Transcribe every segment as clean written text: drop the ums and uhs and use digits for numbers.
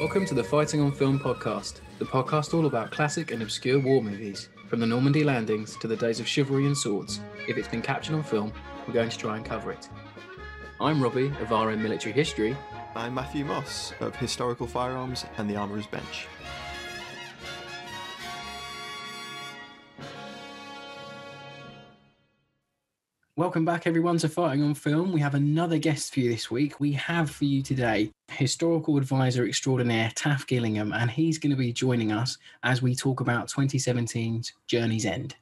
Welcome to the Fighting on Film podcast, the podcast all about classic and obscure war movies, from the Normandy landings to the days of chivalry and swords. If it's been captured on film, we're going to try and cover it. I'm Robbie of RM Military History. I'm Matthew Moss of Historical Firearms and the Armourer's Bench. Welcome back everyone to Fighting on Film. We have another guest for you this week. We have for you today Historical Advisor Extraordinaire Taff Gillingham, and he's going to be joining us as we talk about 2017's Journey's End.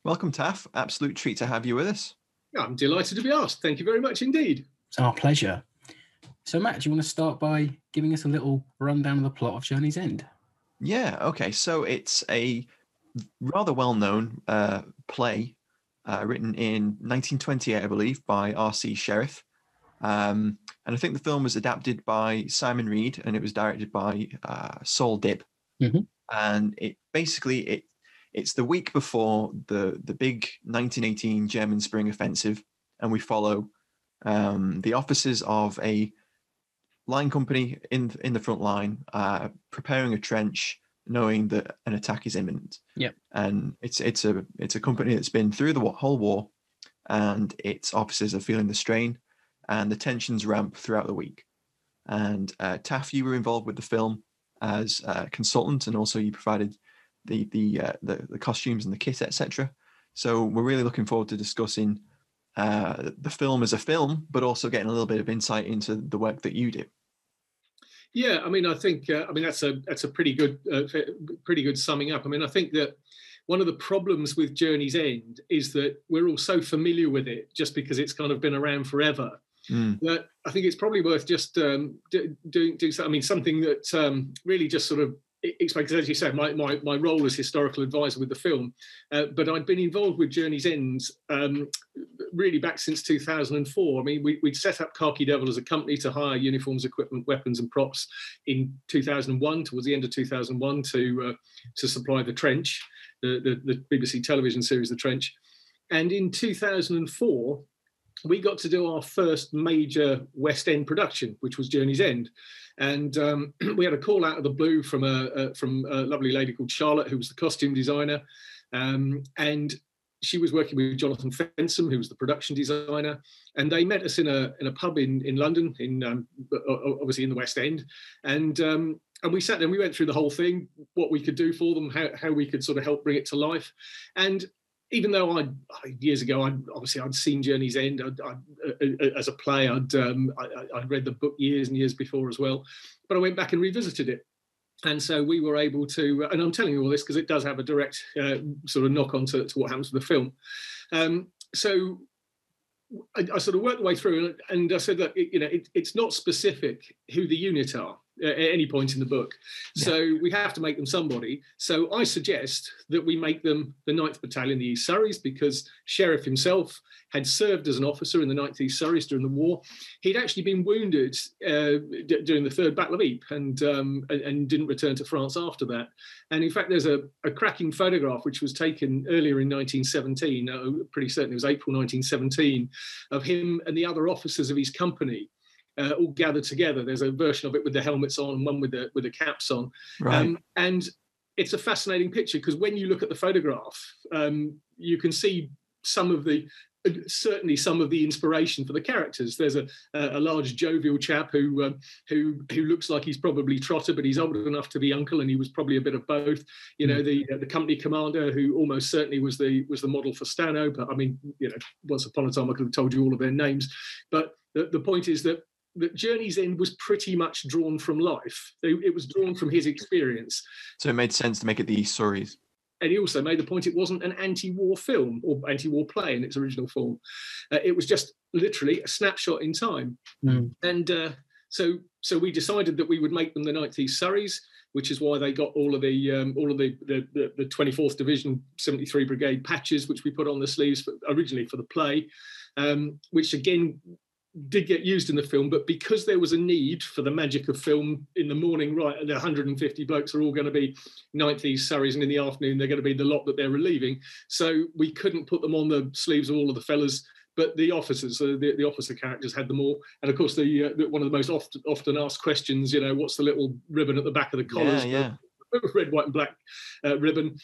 Welcome, Taff. Absolute treat to have you with us. I'm delighted to be asked. Thank you very much indeed. It's our pleasure. So Matt, do you want to start by giving us a little rundown of the plot of Journey's End? Yeah, okay. So it's a rather well-known play written in 1928, I believe, by R.C. Sherriff. And I think the film was adapted by Simon Reed, and it was directed by Saul Dibb. Mm-hmm. And it's the week before the big 1918 German Spring Offensive, and we follow the officers of a line company in the front line, preparing a trench, knowing that an attack is imminent. Yep. And it's a company that's been through the whole war, and its officers are feeling the strain, and the tensions ramp throughout the week. And Taff, you were involved with the film as a consultant, and also you provided the costumes and the kit, etc. So we're really looking forward to discussing the film as a film, but also getting a little bit of insight into the work that you do. Yeah, I mean, I think that's a pretty good summing up. I mean, I think that one of the problems with Journey's End is that we're all so familiar with it just because it's kind of been around forever. That I think it's probably worth just doing something. I mean, something that really just sort of explains, as you said, my role as historical advisor with the film. But I'd been involved with Journey's End really back since 2004. I mean, we'd set up Khaki Devil as a company to hire uniforms, equipment, weapons and props in 2001, towards the end of 2001, to supply The Trench, the BBC television series The Trench. And in 2004, we got to do our first major West End production, which was Journey's End. And we had a call out of the blue from a lovely lady called Charlotte, who was the costume designer. And she was working with Jonathan Fensom, who was the production designer. And they met us in a pub in London, obviously in the West End. And we sat there and we went through the whole thing, what we could do for them, how we could sort of help bring it to life. And even though years ago I'd seen Journey's End as a play, I'd read the book years and years before as well, but I went back and revisited it, and so we were able to. And I'm telling you all this because it does have a direct sort of knock on to what happens with the film. So I sort of worked the way through, and I said that it's not specific who the unit are at any point in the book. Yeah. So we have to make them somebody. So I suggest that we make them the 9th Battalion, the East Surreys, because Sherriff himself had served as an officer in the 9th East Surreys during the war. He'd actually been wounded during the Third Battle of Ypres and didn't return to France after that. And in fact, there's a cracking photograph which was taken earlier in 1917, pretty certain it was April 1917, of him and the other officers of his company. All gathered together. There's a version of it with the helmets on and one with the caps on. Right. And it's a fascinating picture because when you look at the photograph, you can see certainly some of the inspiration for the characters. There's a large jovial chap who looks like he's probably Trotter, but he's old enough to be uncle, and he was probably a bit of both. The company commander, who almost certainly was the model for Stano. But I mean, once upon a time I could have told you all of their names. But the point is that Journey's End was pretty much drawn from life. It was drawn from his experience. So it made sense to make it the East Surreys. And he also made the point it wasn't an anti-war film or anti-war play in its original form. It was just literally a snapshot in time. And so we decided that we would make them the 9th East Surreys, which is why they got all of the 24th Division 73 Brigade patches, which we put on the sleeves originally for the play, which again did get used in the film, but because there was a need for the magic of film in the morning, right, the 150 blokes are all going to be 9th East Surreys, and in the afternoon they're going to be the lot that they're relieving. So we couldn't put them on the sleeves of all of the fellas but the officers, the officer characters had them all. And of course, one of the most often asked questions, what's the little ribbon at the back of the collars? Yeah. Red, white, and black ribbon.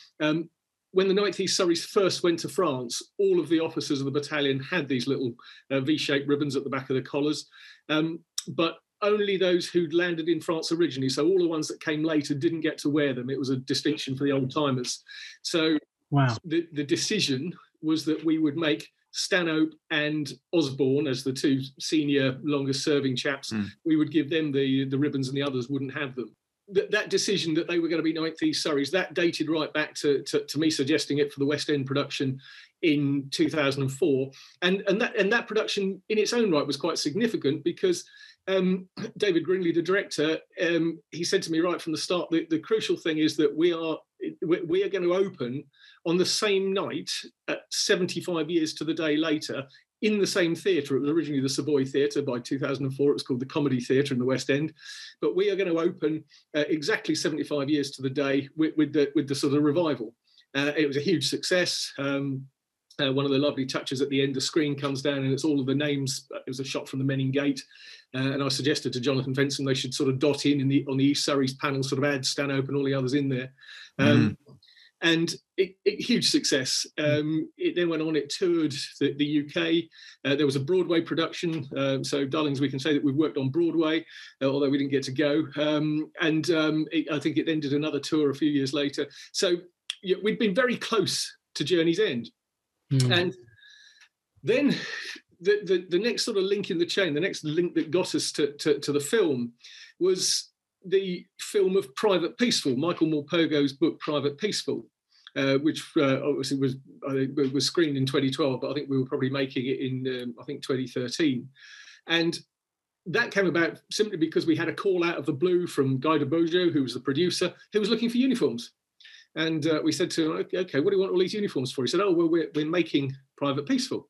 When the 9th East Surreys first went to France, all of the officers of the battalion had these little V-shaped ribbons at the back of the collars, but only those who'd landed in France originally. So all the ones that came later didn't get to wear them. It was a distinction for the old timers. So wow. The decision was that we would make Stanhope and Osborne as the two senior, longest serving chaps. We would give them the ribbons and the others wouldn't have them. That decision that they were going to be 9th East Surreys, that dated right back to me suggesting it for the West End production in 2004. And that production in its own right was quite significant because David Grinley, the director, he said to me right from the start, the crucial thing is that we are going to open on the same night at 75 years to the day later in the same theatre. It was originally the Savoy Theatre. By 2004, it was called the Comedy Theatre in the West End. But we are going to open exactly 75 years to the day with the sort of revival. It was a huge success. One of the lovely touches at the end, the screen comes down and it's all of the names. It was a shot from the Menin Gate. And I suggested to Jonathan Fenton they should sort of dot on the East Surrey's panel, sort of add Stanhope and all the others in there. And huge success. It then went on, it toured the UK. There was a Broadway production. So, darlings, we can say that we've worked on Broadway, although we didn't get to go. I think it then did another tour a few years later. So we'd been very close to Journey's End. And then the next sort of link in the chain, the next link that got us to the film was the film of Private Peaceful, Michael Morpurgo's book Private Peaceful, which obviously was screened in 2012, but I think we were probably making it in 2013. And that came about simply because we had a call out of the blue from Guy de Beaujeu, who was the producer, who was looking for uniforms. And we said to him, okay, what do you want all these uniforms for? He said, oh, well, we're making Private Peaceful.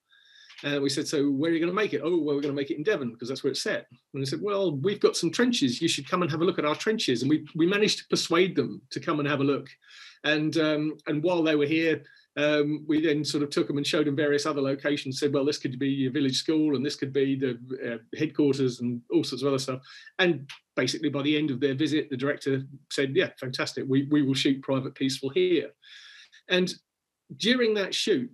And we said, so where are you going to make it? Oh, well, we're going to make it in Devon because that's where it's set. And he said, well, we've got some trenches. You should come and have a look at our trenches. And we managed to persuade them to come and have a look. And while they were here, we then sort of took them and showed them various other locations, said, well, this could be a village school and this could be the headquarters and all sorts of other stuff. And basically by the end of their visit, the director said, yeah, fantastic. We will shoot Private Peaceful here. And during that shoot,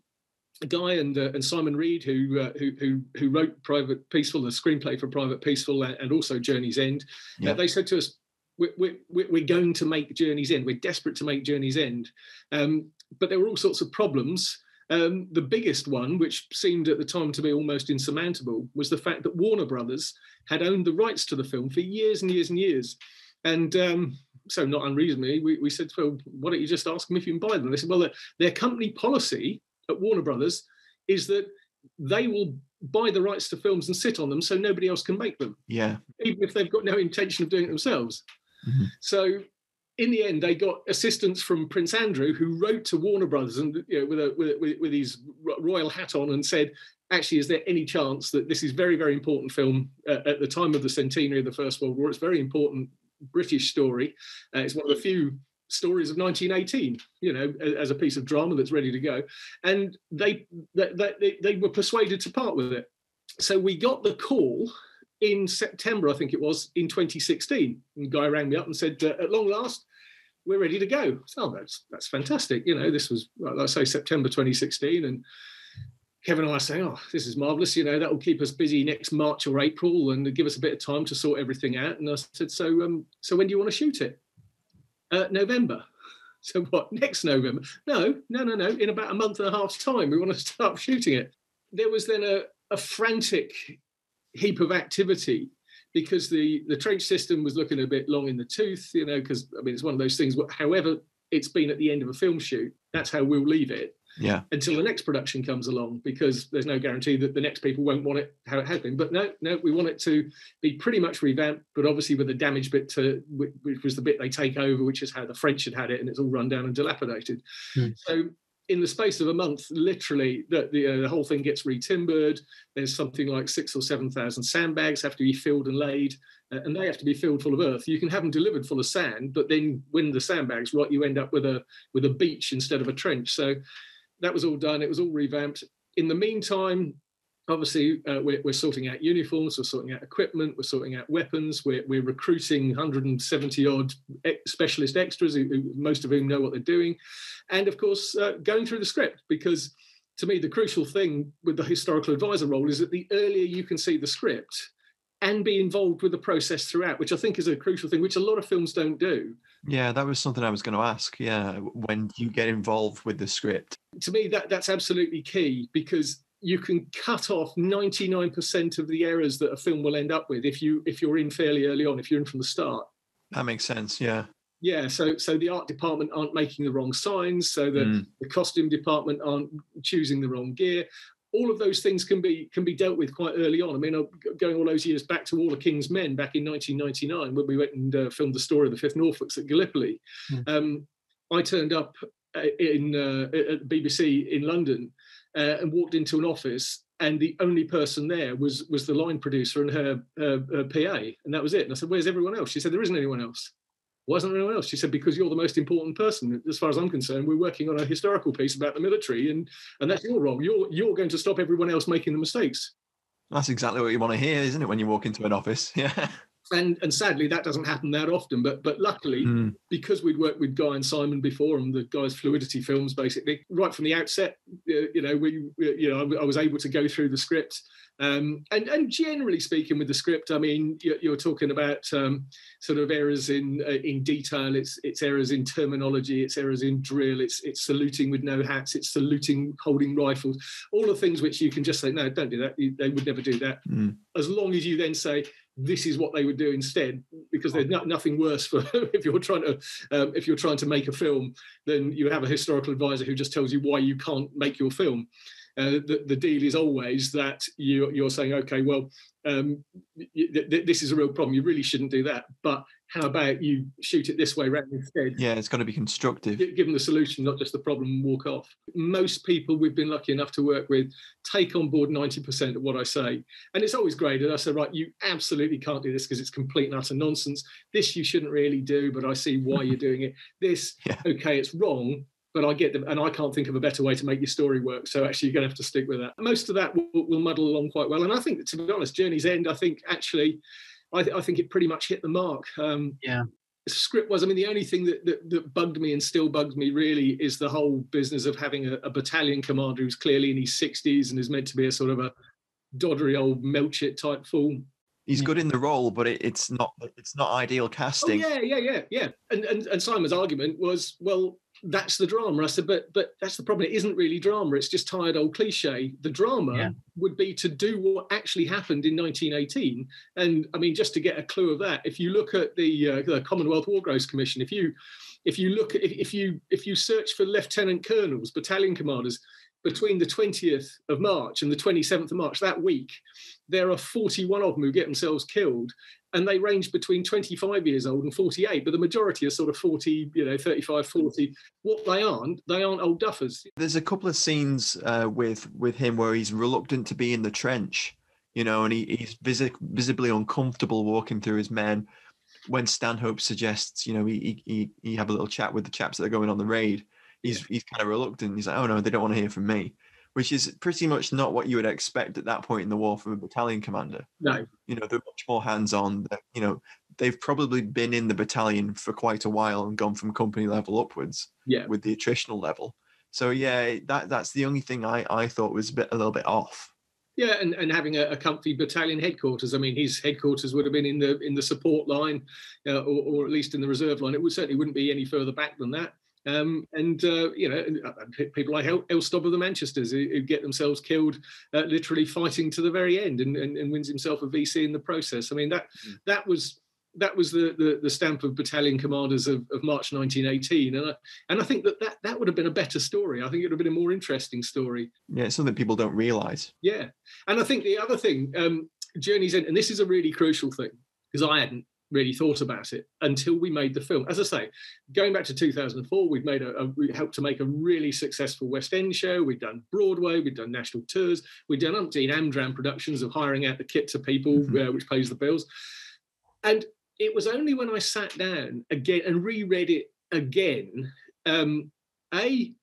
Guy and Simon Reed, who wrote Private Peaceful, the screenplay for Private Peaceful and also Journey's End, they said to us, we're going to make Journey's End. We're desperate to make Journey's End. But there were all sorts of problems. The biggest one, which seemed at the time to be almost insurmountable, was the fact that Warner Brothers had owned the rights to the film for years and years and years. And so not unreasonably, we said, well, why don't you just ask them if you can buy them? They said, well, their company policy at Warner Brothers is that they will buy the rights to films and sit on them so nobody else can make them. Yeah. Even if they've got no intention of doing it themselves. Mm-hmm. So in the end, they got assistance from Prince Andrew, who wrote to Warner Brothers and with his royal hat on and said, actually, is there any chance that this is very, very important film at the time of the centenary of the First World War? It's a very important British story. It's one of the few stories of 1918, as a piece of drama that's ready to go. And they were persuaded to part with it. So we got the call in September, I think it was, in 2016. And Guy rang me up and said, at long last, we're ready to go. So that's fantastic. This was, like I say, September 2016. And Kevin and I are saying, oh, this is marvellous. That will keep us busy next March or April and give us a bit of time to sort everything out. And I said, so when do you want to shoot it? November. So what, next November? No. In about a month and a half's time, we want to start shooting it. There was then a frantic heap of activity because the trench system was looking a bit long in the tooth, because, it's one of those things, however it's been at the end of a film shoot, that's how we'll leave it. Yeah. Until the next production comes along, because there's no guarantee that the next people won't want it how it has been. But no, we want it to be pretty much revamped, but obviously with the damaged bit which was the bit they take over, which is how the French had it, and it's all run down and dilapidated. So in the space of a month, literally, the whole thing gets retimbered. There's something like 6,000 or 7,000 sandbags have to be filled and laid, and they have to be filled full of earth. You can have them delivered full of sand, but then when the sandbags rot, you end up with a beach instead of a trench. So that was all done. It was all revamped. In the meantime, obviously, we're sorting out uniforms, we're sorting out equipment, we're sorting out weapons, we're recruiting 170 odd specialist extras, most of whom know what they're doing, and of course, going through the script, because to me, the crucial thing with the historical advisor role is that the earlier you can see the script and be involved with the process throughout, which I think is a crucial thing, which a lot of films don't do. Yeah, that was something I was going to ask. Yeah, when you get involved with the script. To me, that's absolutely key, because you can cut off 99% of the errors that a film will end up with if you're in fairly early on, if you're in from the start. That makes sense, yeah. Yeah, so the art department aren't making the wrong signs, so the costume department aren't choosing the wrong gear. All of those things can be dealt with quite early on. I mean, going all those years back to All the King's Men back in 1999, when we went and filmed the story of the 5th Norfolks at Gallipoli. I turned up at the BBC in London and walked into an office, and the only person there was the line producer and her PA, and that was it. And I said, "Where's everyone else?" She said, "There isn't anyone else." Why isn't there anyone else? She said, "Because you're the most important person. As far as I'm concerned, we're working on a historical piece about the military, and that's your role. You're going to stop everyone else making the mistakes." That's exactly what you want to hear, isn't it, when you walk into an office? Yeah. And sadly, that doesn't happen that often. But luckily, because we'd worked with Guy and Simon before, and the Guy's Fluidity films, basically, right from the outset, I was able to go through the script. And generally speaking, with the script, I mean, you're talking about sort of errors in detail. It's errors in terminology. It's errors in drill. It's saluting with no hats. It's saluting holding rifles. All the things which you can just say, no, don't do that. They would never do that. As long as you then say, this is what they would do instead, because there's nothing worse for if you're trying to make a film than you have a historical advisor who just tells you why you can't make your film. The deal is always that you're saying, okay, well, this is a real problem. You really shouldn't do that. But how about you shoot it this way around instead? Yeah, it's got to be constructive. Give them the solution, not just the problem, and walk off. Most people we've been lucky enough to work with take on board 90% of what I say. And it's always great. And I say, right, you absolutely can't do this because it's complete and utter nonsense. This you shouldn't really do, but I see why you're doing it. This, okay, it's wrong, but I get them, and I can't think of a better way to make your story work. So actually, you're going to have to stick with that. Most of that will muddle along quite well. And I think, to be honest, Journey's End, I think actually, I think it pretty much hit the mark. Script was, I mean, the only thing that bugged me and still bugs me really is the whole business of having a battalion commander who's clearly in his 60s and is meant to be a sort of a doddery old Melchett type fool. He's good in the role, but it's not ideal casting. Oh, yeah. And Simon's argument was, well, that's the drama. I said, but that's the problem. It isn't really drama. It's just tired old cliche. The drama would be to do what actually happened in 1918. And I mean, just to get a clue of that, if you look at the Commonwealth War Graves Commission, if you search for lieutenant colonels, battalion commanders, between the 20th of March and the 27th of March, that week, there are 41 of them who get themselves killed, and they range between 25 years old and 48, but the majority are sort of 40, 35, 40. What they aren't old duffers. There's a couple of scenes with him where he's reluctant to be in the trench, and he's visibly uncomfortable walking through his men. When Stanhope suggests, he have a little chat with the chaps that are going on the raid, he's kind of reluctant. He's like, oh no, they don't want to hear from me, which is pretty much not what you would expect at that point in the war from a battalion commander. No. They're much more hands-on. They've probably been in the battalion for quite a while and gone from company level upwards with the attritional level. So that's the only thing I thought was a little bit off. Yeah, and having a comfy battalion headquarters. I mean, his headquarters would have been in the support line, or at least in the reserve line. It certainly wouldn't be any further back than that. People like Elstob of the Manchesters who get themselves killed literally fighting to the very end and wins himself a VC in the process. I mean, that was the stamp of battalion commanders of March 1918, and I think that would have been a better story. I think it would have been a more interesting story. Yeah, it's something people don't realise. Yeah, and I think the other thing, Journey's End, and this is a really crucial thing because I hadn't really thought about it until we made the film. As I say, going back to 2004, we helped to make a really successful West End show. We'd done Broadway, we'd done national tours, we'd done umpteen Amdram productions of hiring out the kit to people, which pays the bills. And it was only when I sat down again and reread it again, I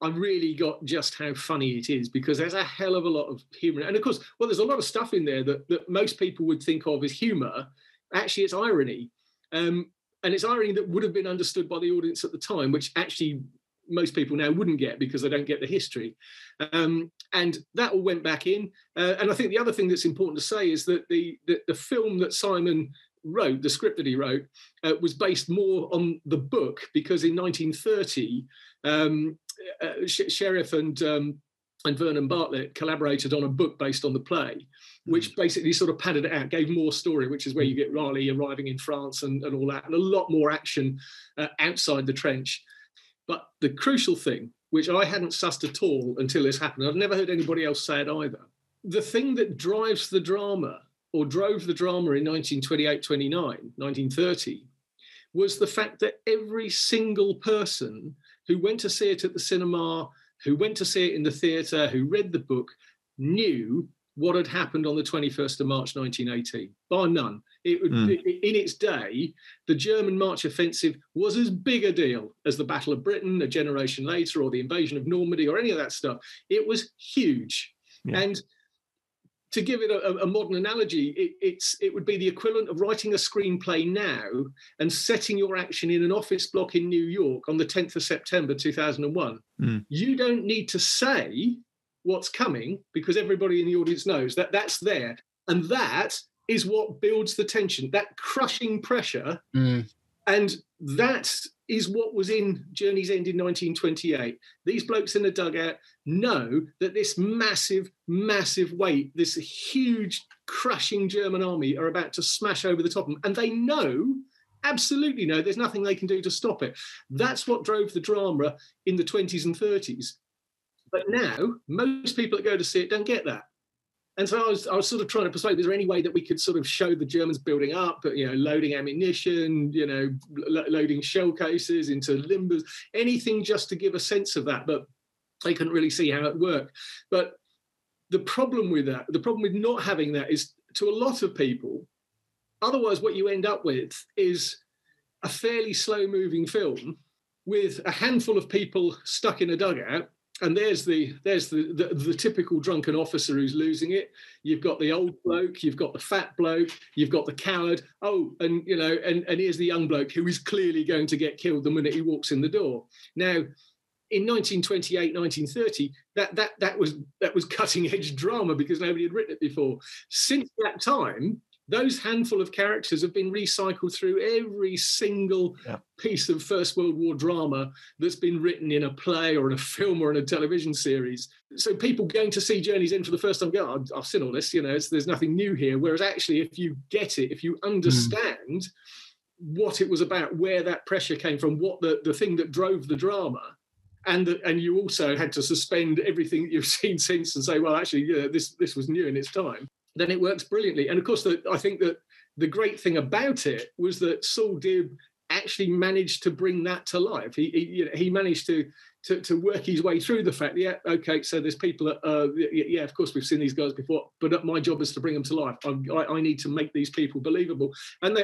I really got just how funny it is, because there's a hell of a lot of humour. And of course, well, there's a lot of stuff in there that most people would think of as humour. Actually, it's irony. And it's irony that would have been understood by the audience at the time, which actually most people now wouldn't get because they don't get the history. And that all went back in. And I think the other thing that's important to say is that the film that Simon wrote, the script that he wrote, was based more on the book, because in 1930, Sherriff and Vernon Bartlett collaborated on a book based on the play, which basically sort of padded it out, gave more story, which is where you get Raleigh arriving in France and all that, and a lot more action outside the trench. But the crucial thing, which I hadn't sussed at all until this happened, I've never heard anybody else say it either, the thing that drives the drama, or drove the drama in 1928-29, 1930, was the fact that every single person who went to see it at the cinema, who went to see it in the theatre, who read the book, knew what had happened on the 21st of March 1918, bar none. In its day, the German March offensive was as big a deal as the Battle of Britain a generation later, or the invasion of Normandy, or any of that stuff. It was huge. Yeah. And to give it a modern analogy, it would be the equivalent of writing a screenplay now and setting your action in an office block in New York on the 10th of September 2001. You don't need to say what's coming, because everybody in the audience knows that that's there. And that is what builds the tension, that crushing pressure. And that is what was in Journey's End in 1928. These blokes in the dugout know that this massive, massive weight, this huge, crushing German army are about to smash over the top of them. And they know, absolutely know, there's nothing they can do to stop it. That's what drove the drama in the 20s and 30s. But now, most people that go to see it don't get that. And so I was sort of trying to persuade, is there any way that we could sort of show the Germans building up, loading ammunition, loading shell cases into limbers, anything just to give a sense of that. But they couldn't really see how it worked. But the problem with that, the problem with not having that is, to a lot of people, otherwise what you end up with is a fairly slow-moving film with a handful of people stuck in a dugout. And there's the typical drunken officer who's losing it. You've got the old bloke, you've got the fat bloke, you've got the coward. Oh, and here's the young bloke who is clearly going to get killed the minute he walks in the door. Now, in 1928, 1930, that was cutting edge drama, because nobody had written it before. Since that time, those handful of characters have been recycled through every single piece of First World War drama that's been written in a play or in a film or in a television series. So people going to see Journey's End for the first time go, oh, I've seen all this, there's nothing new here. Whereas actually, if you get it, if you understand what it was about, where that pressure came from, what the thing that drove the drama, and you also had to suspend everything that you've seen since and say, well, actually, this was new in its time, then it works brilliantly. And of course, I think that the great thing about it was that Saul Dibb actually managed to bring that to life. He managed to work his way through the fact, so there's people that, of course we've seen these guys before, but my job is to bring them to life. I need to make these people believable. And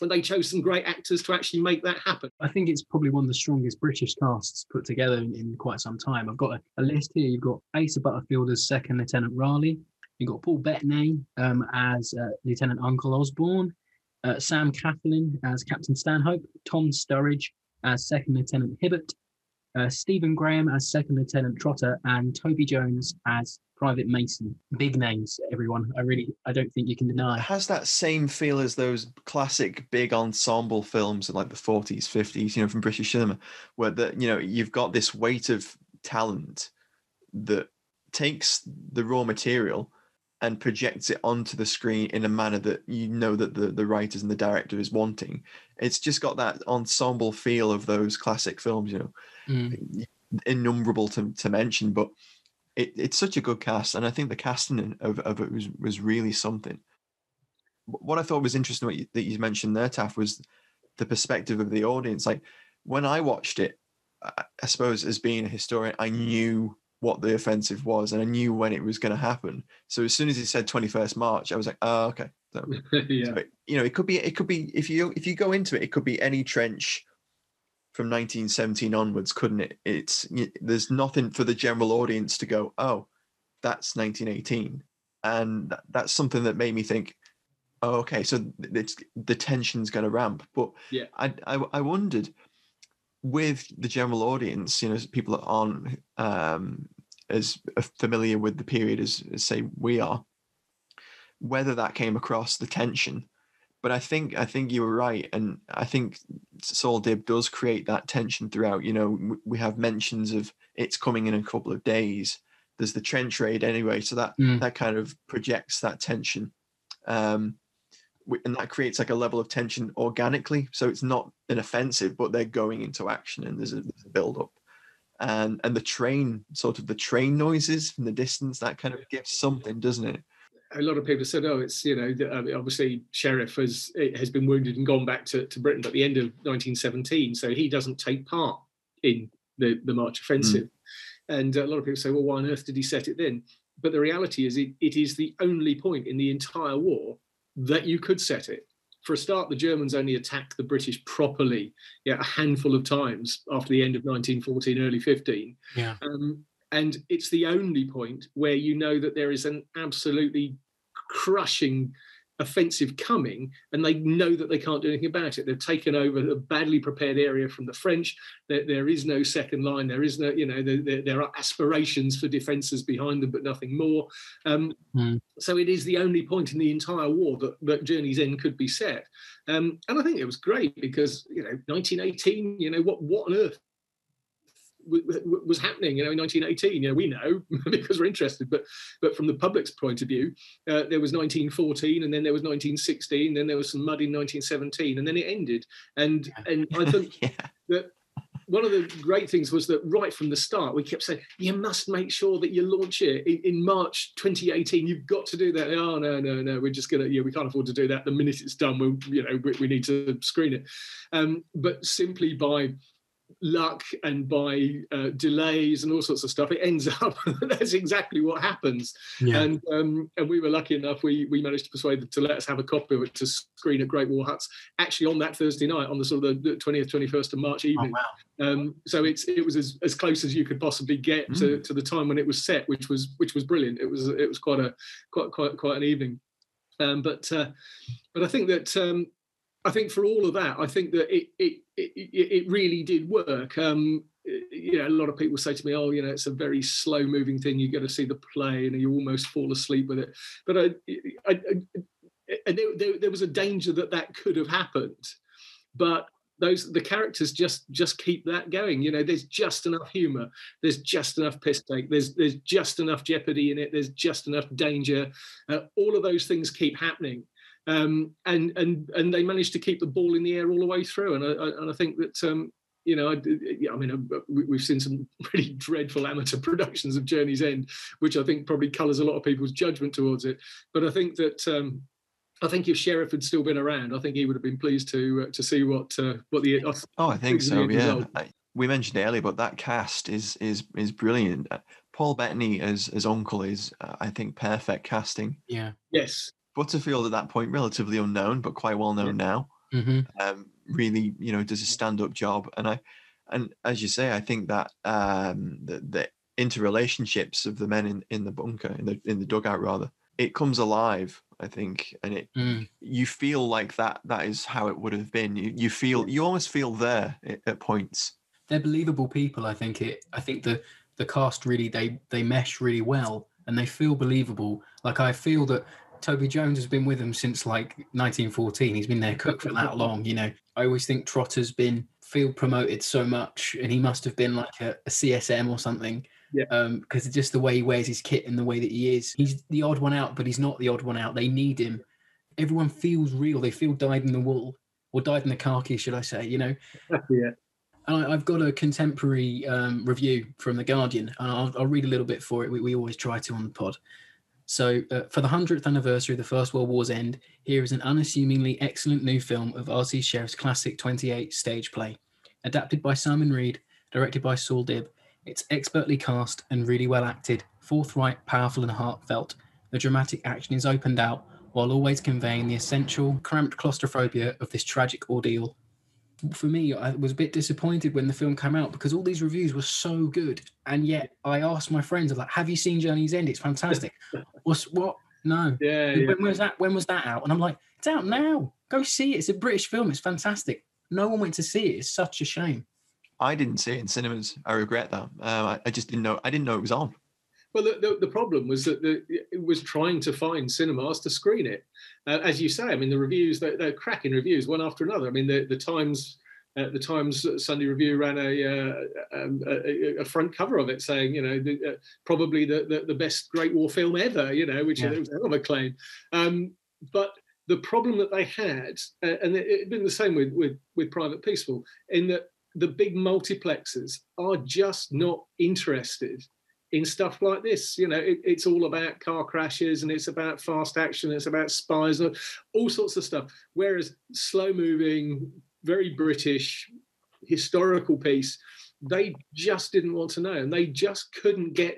and they chose some great actors to actually make that happen. I think it's probably one of the strongest British casts put together in quite some time. I've got a list here. You've got Asa Butterfield as Second Lieutenant Raleigh. You've got Paul Bettany as Lieutenant Uncle Osborne, Sam Claflin as Captain Stanhope, Tom Sturridge as Second Lieutenant Hibbert, Stephen Graham as Second Lieutenant Trotter, and Toby Jones as Private Mason. Big names, everyone. I don't think you can deny. It has that same feel as those classic big ensemble films in like the 40s, 50s, from British cinema, where you've got this weight of talent that takes the raw material and projects it onto the screen in a manner that that the writers and the director is wanting. It's just got that ensemble feel of those classic films, innumerable to mention, but it's such a good cast, and I think the casting of it was really something. What I thought was interesting that you mentioned there, Taff, was the perspective of the audience. Like, when I watched it, I suppose as being a historian, I knew what the offensive was, and I knew when it was going to happen. So as soon as it said 21st March, I was like, oh, okay. So, yeah. So it could be if you go into it, it could be any trench from 1917 onwards, couldn't it? There's nothing for the general audience to go, oh, that's 1918. And that's something that made me think, oh, okay, so the tension's going to ramp. But yeah, I wondered, with the general audience, people that aren't as familiar with the period as say we are, whether that came across the tension. But I think you were right, and I think Saul Dib does create that tension throughout. We have mentions of it's coming in a couple of days. There's the trench raid anyway, so that kind of projects that tension, and that creates like a level of tension organically. So it's not an offensive, but they're going into action, and there's a build up, and the train noises from the distance, that kind of gives something, doesn't it? A lot of people said, oh, it's, obviously Sherriff has been wounded and gone back to Britain at the end of 1917, so he doesn't take part in the March offensive. And a lot of people say, well, why on earth did he set it then? But the reality is it is the only point in the entire war that you could set it. For a start, the Germans only attacked the British properly a handful of times after the end of 1914, early 15. Yeah. And it's the only point where you know that there is an absolutely crushing offensive coming, and they know that they can't do anything about it. They've taken over a badly prepared area from the French. There is no second line. There is no, there are aspirations for defences behind them, but nothing more. So it is the only point in the entire war that Journey's End could be set. And I think it was great because, 1918, what on earth was happening, in 1918. We know because we're interested, but from the public's point of view, there was 1914, and then there was 1916, then there was some mud in 1917, and then it ended. And I think that one of the great things was that right from the start, we kept saying, you must make sure that you launch it in March 2018. You've got to do that. Oh, no. We're just going to, we can't afford to do that. The minute it's done, we need to screen it. But simply by luck and by delays and all sorts of stuff, it ends up that's exactly what happens. And we were lucky enough, we managed to persuade them to let us have a copy of it to screen at Great War Huts actually on that Thursday night, on the sort of the 20th 21st of March evening. So it was as close as you could possibly get to the time when it was set, which was brilliant. It was quite an evening. But I think that I think for all of that, I think that it really did work. A lot of people say to me, "Oh, it's a very slow-moving thing. You got to see the play, and you almost fall asleep with it." But there was a danger that could have happened. But the characters just keep that going. There's just enough humour. There's just enough piss take. There's just enough jeopardy in it. There's just enough danger. All of those things keep happening. And they managed to keep the ball in the air all the way through, and I think that we've seen some pretty dreadful amateur productions of Journey's End, which I think probably colours a lot of people's judgment towards it. But I think that I think if Sherriff had still been around, I think he would have been pleased to see what the. I think so. Yeah, we mentioned it earlier, but that cast is brilliant. Paul Bettany as Uncle is, I think, perfect casting. Yeah. Yes. Butterfield at that point, relatively unknown, but quite well known now. Really, does a stand-up job, and as you say, I think that the interrelationships of the men in the bunker, in the dugout rather, it comes alive, I think, and you feel like that is how it would have been. You almost feel there at points. They're believable people. I think the cast really they mesh really well, and they feel believable. Like I feel that Toby Jones has been with them since like 1914. He's been their cook for that long. I always think Trotter's been field promoted so much, and he must have been like a CSM or something. Because it's just the way he wears his kit and the way that he is. He's the odd one out, but he's not the odd one out. They need him. Everyone feels real. They feel dyed in the wool, or dyed in the khaki, should I say? Yeah. And I've got a contemporary review from The Guardian. I'll read a little bit for it. We always try to on the pod. So, for the 100th anniversary of the First World War's end, here is an unassumingly excellent new film of R.C. Sherriff's classic 28 stage play. Adapted by Simon Reed, directed by Saul Dib, it's expertly cast and really well acted, forthright, powerful and heartfelt. The dramatic action is opened out, while always conveying the essential, cramped claustrophobia of this tragic ordeal. for me, I was a bit disappointed when the film came out because all these reviews were so good, and yet I asked my friends, I'm like, "Have you seen Journey's End? It's fantastic." What? No. Yeah, When was that? When was that out? And I'm like, "It's out now. Go see it. It's a British film. It's fantastic." No one went to see it. It's such a shame. I didn't see it in cinemas. I regret that. I just didn't know. I didn't know it was on. Well, the problem was that it was trying to find cinemas to screen it. As you say, I mean, the reviews, they're cracking reviews, one after another. I mean, the Times Sunday Review ran a front cover of it saying, probably the best Great War film ever, which was a hell of a claim. But the problem that they had, and it had been the same with Private Peaceful, in that the big multiplexes are just not interested in stuff like this. It's all about car crashes and it's about fast action, it's about spies, all sorts of stuff. Whereas slow-moving, very British, historical piece, they just didn't want to know, and they just couldn't get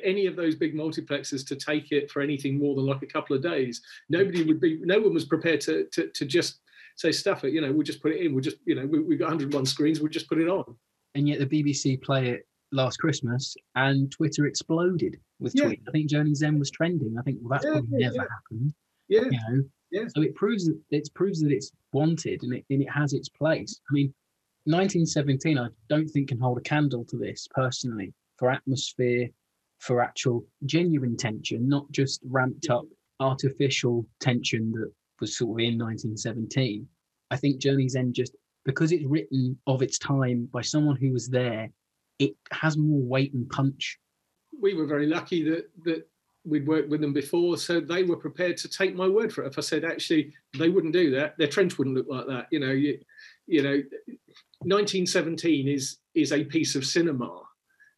any of those big multiplexes to take it for anything more than like a couple of days. No one was prepared to just say, stuff it, we'll just put it in, we'll just, we've got 101 screens, we'll just put it on. And yet the BBC play it last Christmas and Twitter exploded with tweets. I think Journey's End was trending. I think, well, that's probably never happened. So it proves that it's wanted and it has its place. I mean, 1917, I don't think can hold a candle to this personally, for atmosphere, for actual genuine tension, not just ramped up artificial tension that was sort of in 1917. I think Journey's End, just because it's written of its time by someone who was there, it has more weight and punch. We were very lucky that we'd worked with them before, so they were prepared to take my word for it. If I said, actually, they wouldn't do that, their trench wouldn't look like that. 1917 is a piece of cinema.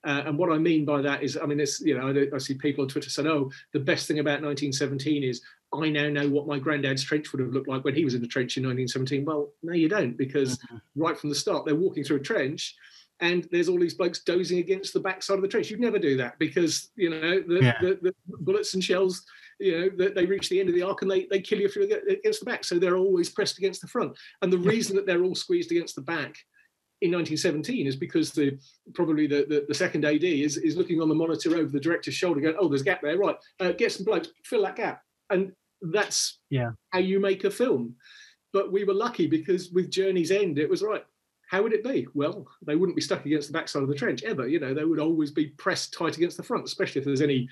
And what I mean by that is, I mean, it's, I see people on Twitter saying, oh, the best thing about 1917 is I now know what my granddad's trench would have looked like when he was in the trench in 1917. Well, no, you don't, because right from the start, they're walking through a trench and there's all these blokes dozing against the backside of the trench. You'd never do that because, the bullets and shells, they reach the end of the arc and they kill you if you're against the back. So they're always pressed against the front. And the reason that they're all squeezed against the back in 1917 is because probably the second AD is looking on the monitor over the director's shoulder going, oh, there's a gap there, right, get some blokes, fill that gap. And that's how you make a film. But we were lucky because with Journey's End, it was right. How would it be? Well, they wouldn't be stuck against the backside of the trench ever. They would always be pressed tight against the front, especially if there's any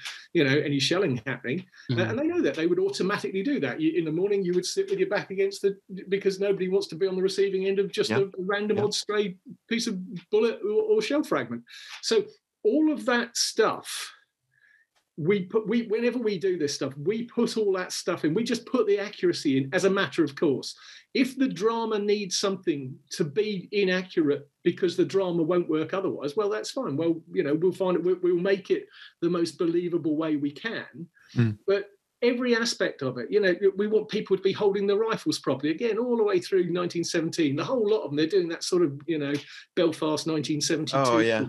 shelling happening. And they know that. They would automatically do that. In the morning, you would sit with your back against because nobody wants to be on the receiving end of just a random odd stray piece of bullet or shell fragment. So all of that stuff, whenever we do this stuff, we put all that stuff in. We just put the accuracy in as a matter of course. If the drama needs something to be inaccurate because the drama won't work otherwise, well, that's fine. Well, we'll find it. We'll make it the most believable way we can. But every aspect of it, we want people to be holding the rifles properly. Again, all the way through 1917, the whole lot of them, they're doing that sort of, Belfast 1972. Oh, yeah.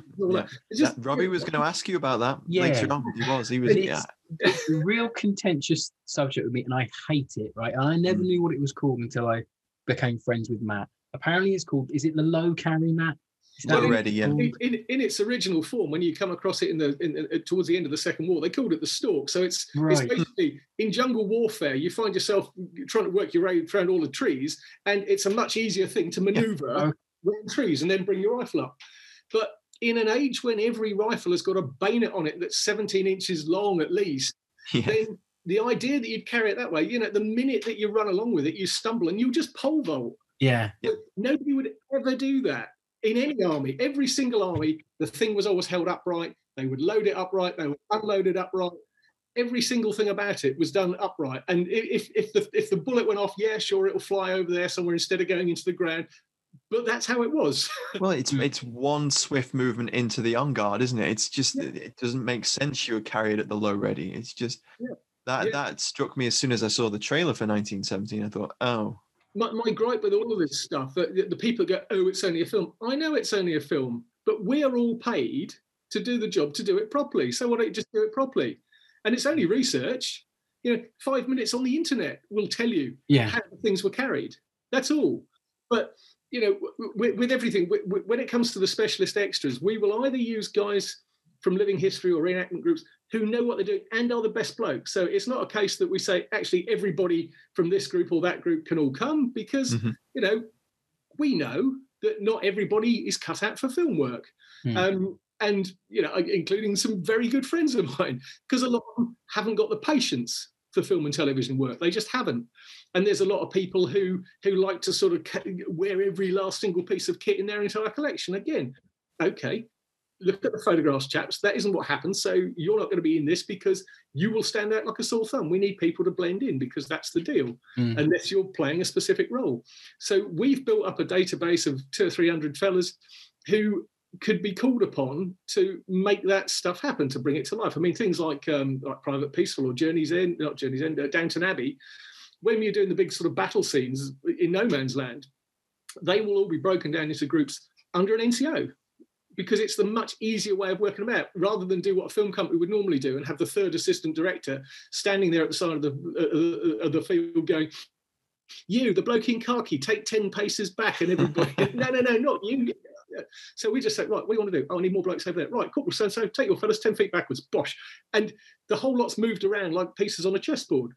Just, Robbie was going to ask you about that later on. He was. It's a real contentious subject with me, and I hate it, right? And I never knew what it was called until I became friends with Matt. Apparently it's called, is it the low carry, Matt? Already, in its original form, when you come across it towards the end of the Second War, they called it the Stork. So it's basically, in jungle warfare, you find yourself trying to work your way around all the trees, and it's a much easier thing to maneuver around trees and then bring your rifle up. But in an age when every rifle has got a bayonet on it that's 17 inches long at least, then the idea that you'd carry it that way, the minute that you run along with it, you stumble and you'll just pole vault. Yeah. Nobody would ever do that in any army. Every single army, the thing was always held upright. They would load it upright. They would unload it upright. Every single thing about it was done upright. And if the bullet went off, sure, it'll fly over there somewhere instead of going into the ground. But that's how it was. Well, it's one swift movement into the on guard, isn't it? It's just it doesn't make sense you would carry it at the low ready. It's just that struck me as soon as I saw the trailer for 1917. I thought, oh. My gripe with all of this stuff, the people go, oh, it's only a film. I know it's only a film, but we are all paid to do the job, to do it properly. So why don't you just do it properly? And it's only research. 5 minutes on the internet will tell you how things were carried. That's all. But you know, with everything, when it comes to the specialist extras, we will either use guys from living history or reenactment groups who know what they're doing and are the best blokes. So it's not a case that we say, actually, everybody from this group or that group can all come, because, you know, we know that not everybody is cut out for film work. And, you know, including some very good friends of mine, because a lot of them haven't got the patience for film and television work. They just haven't. And there's a lot of people who like to sort of wear every last single piece of kit in their entire collection. Again, okay, look at the photographs, chaps. That isn't what happens. So you're not going to be in this because you will stand out like a sore thumb. We need people to blend in because that's the deal, unless you're playing a specific role. So we've built up a database of 200 or 300 fellas who could be called upon to make that stuff happen, to bring it to life. I mean, things like Private Peaceful or Downton Abbey, when you're doing the big sort of battle scenes in no man's land, they will all be broken down into groups under an NCO, because it's the much easier way of working them out, rather than do what a film company would normally do and have the third assistant director standing there at the side of the field going, you, the bloke in khaki, take 10 paces back, and everybody, no, not you. So we just say, right, what do you want to do? Oh, I need more blokes over there. Right, Corporal so take your fellas 10 feet backwards, bosh. And the whole lot's moved around like pieces on a chessboard.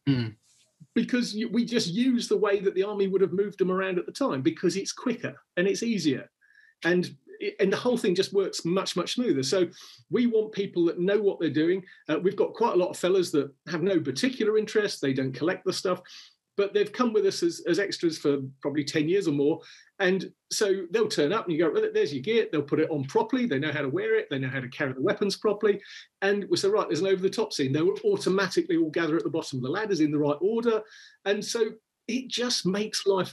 Because we just use the way that the army would have moved them around at the time, because it's quicker and it's easier. And the whole thing just works much, much smoother. So we want people that know what they're doing. We've got quite a lot of fellas that have no particular interest. They don't collect the stuff, but they've come with us as extras for probably 10 years or more. And so they'll turn up and you go, well, there's your gear. They'll put it on properly. They know how to wear it. They know how to carry the weapons properly. And we say, right, there's an over-the-top scene. They will automatically all gather at the bottom of the ladders in the right order. And so it just makes life,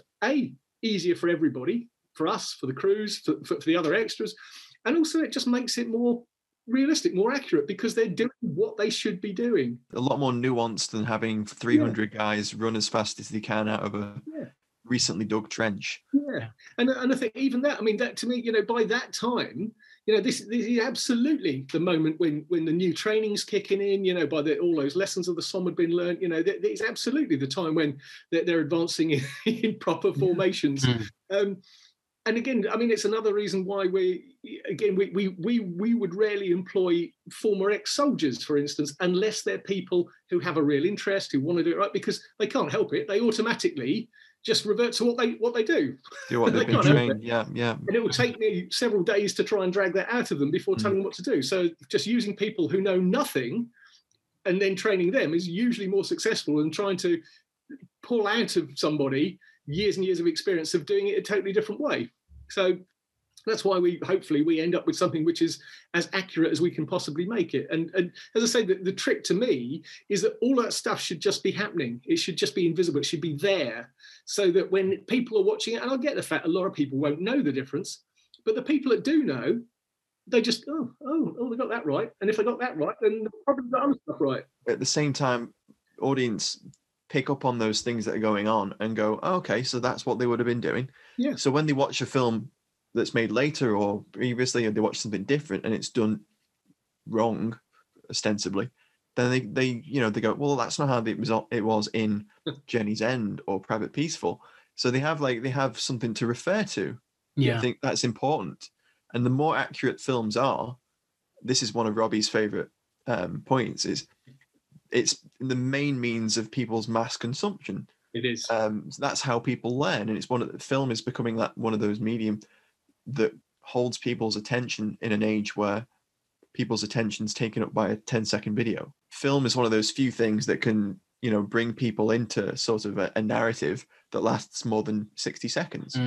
easier for everybody, for us, for the crews, for the other extras. And also it just makes it more realistic, more accurate, because they're doing what they should be doing. A lot more nuanced than having 300 guys run as fast as they can out of a recently dug trench. And I think even that, I mean, that to me, you know, by that time, you know, this is absolutely the moment when the new training's kicking in, you know, by all those lessons of the Somme had been learned, you know, it's absolutely the time when they're advancing in proper formations. And again, I mean, it's another reason why we would rarely employ former ex-soldiers, for instance, unless they're people who have a real interest, who want to do it right, because they can't help it. They automatically just revert to what they do. Do what they've been trained. Yeah. And it will take me several days to try and drag that out of them before telling them what to do. So just using people who know nothing and then training them is usually more successful than trying to pull out of somebody years and years of experience of doing it a totally different way. So that's why hopefully we end up with something which is as accurate as we can possibly make it. And as I say, the trick to me is that all that stuff should just be happening. It should just be invisible. It should be there, so that when people are watching it, and I get the fact a lot of people won't know the difference, but the people that do know, they just, they got that right. And if they got that right, then they've probably got other stuff right. At the same time, audience pick up on those things that are going on and go, okay, so that's what they would have been doing. Yeah. So when they watch a film that's made later or previously, or they watch something different and it's done wrong, ostensibly, then they go, well, that's not how it was in Journey's End or Private Peaceful. So they have something to refer to. Yeah. I think that's important. And the more accurate films are, this is one of Robbie's favorite points, is it's the main means of people's mass consumption. It is. So that's how people learn, and it's film is becoming one of those medium that holds people's attention in an age where people's attention's taken up by a 10-second video. Film is one of those few things that can, you know, bring people into sort of a narrative that lasts more than 60 seconds.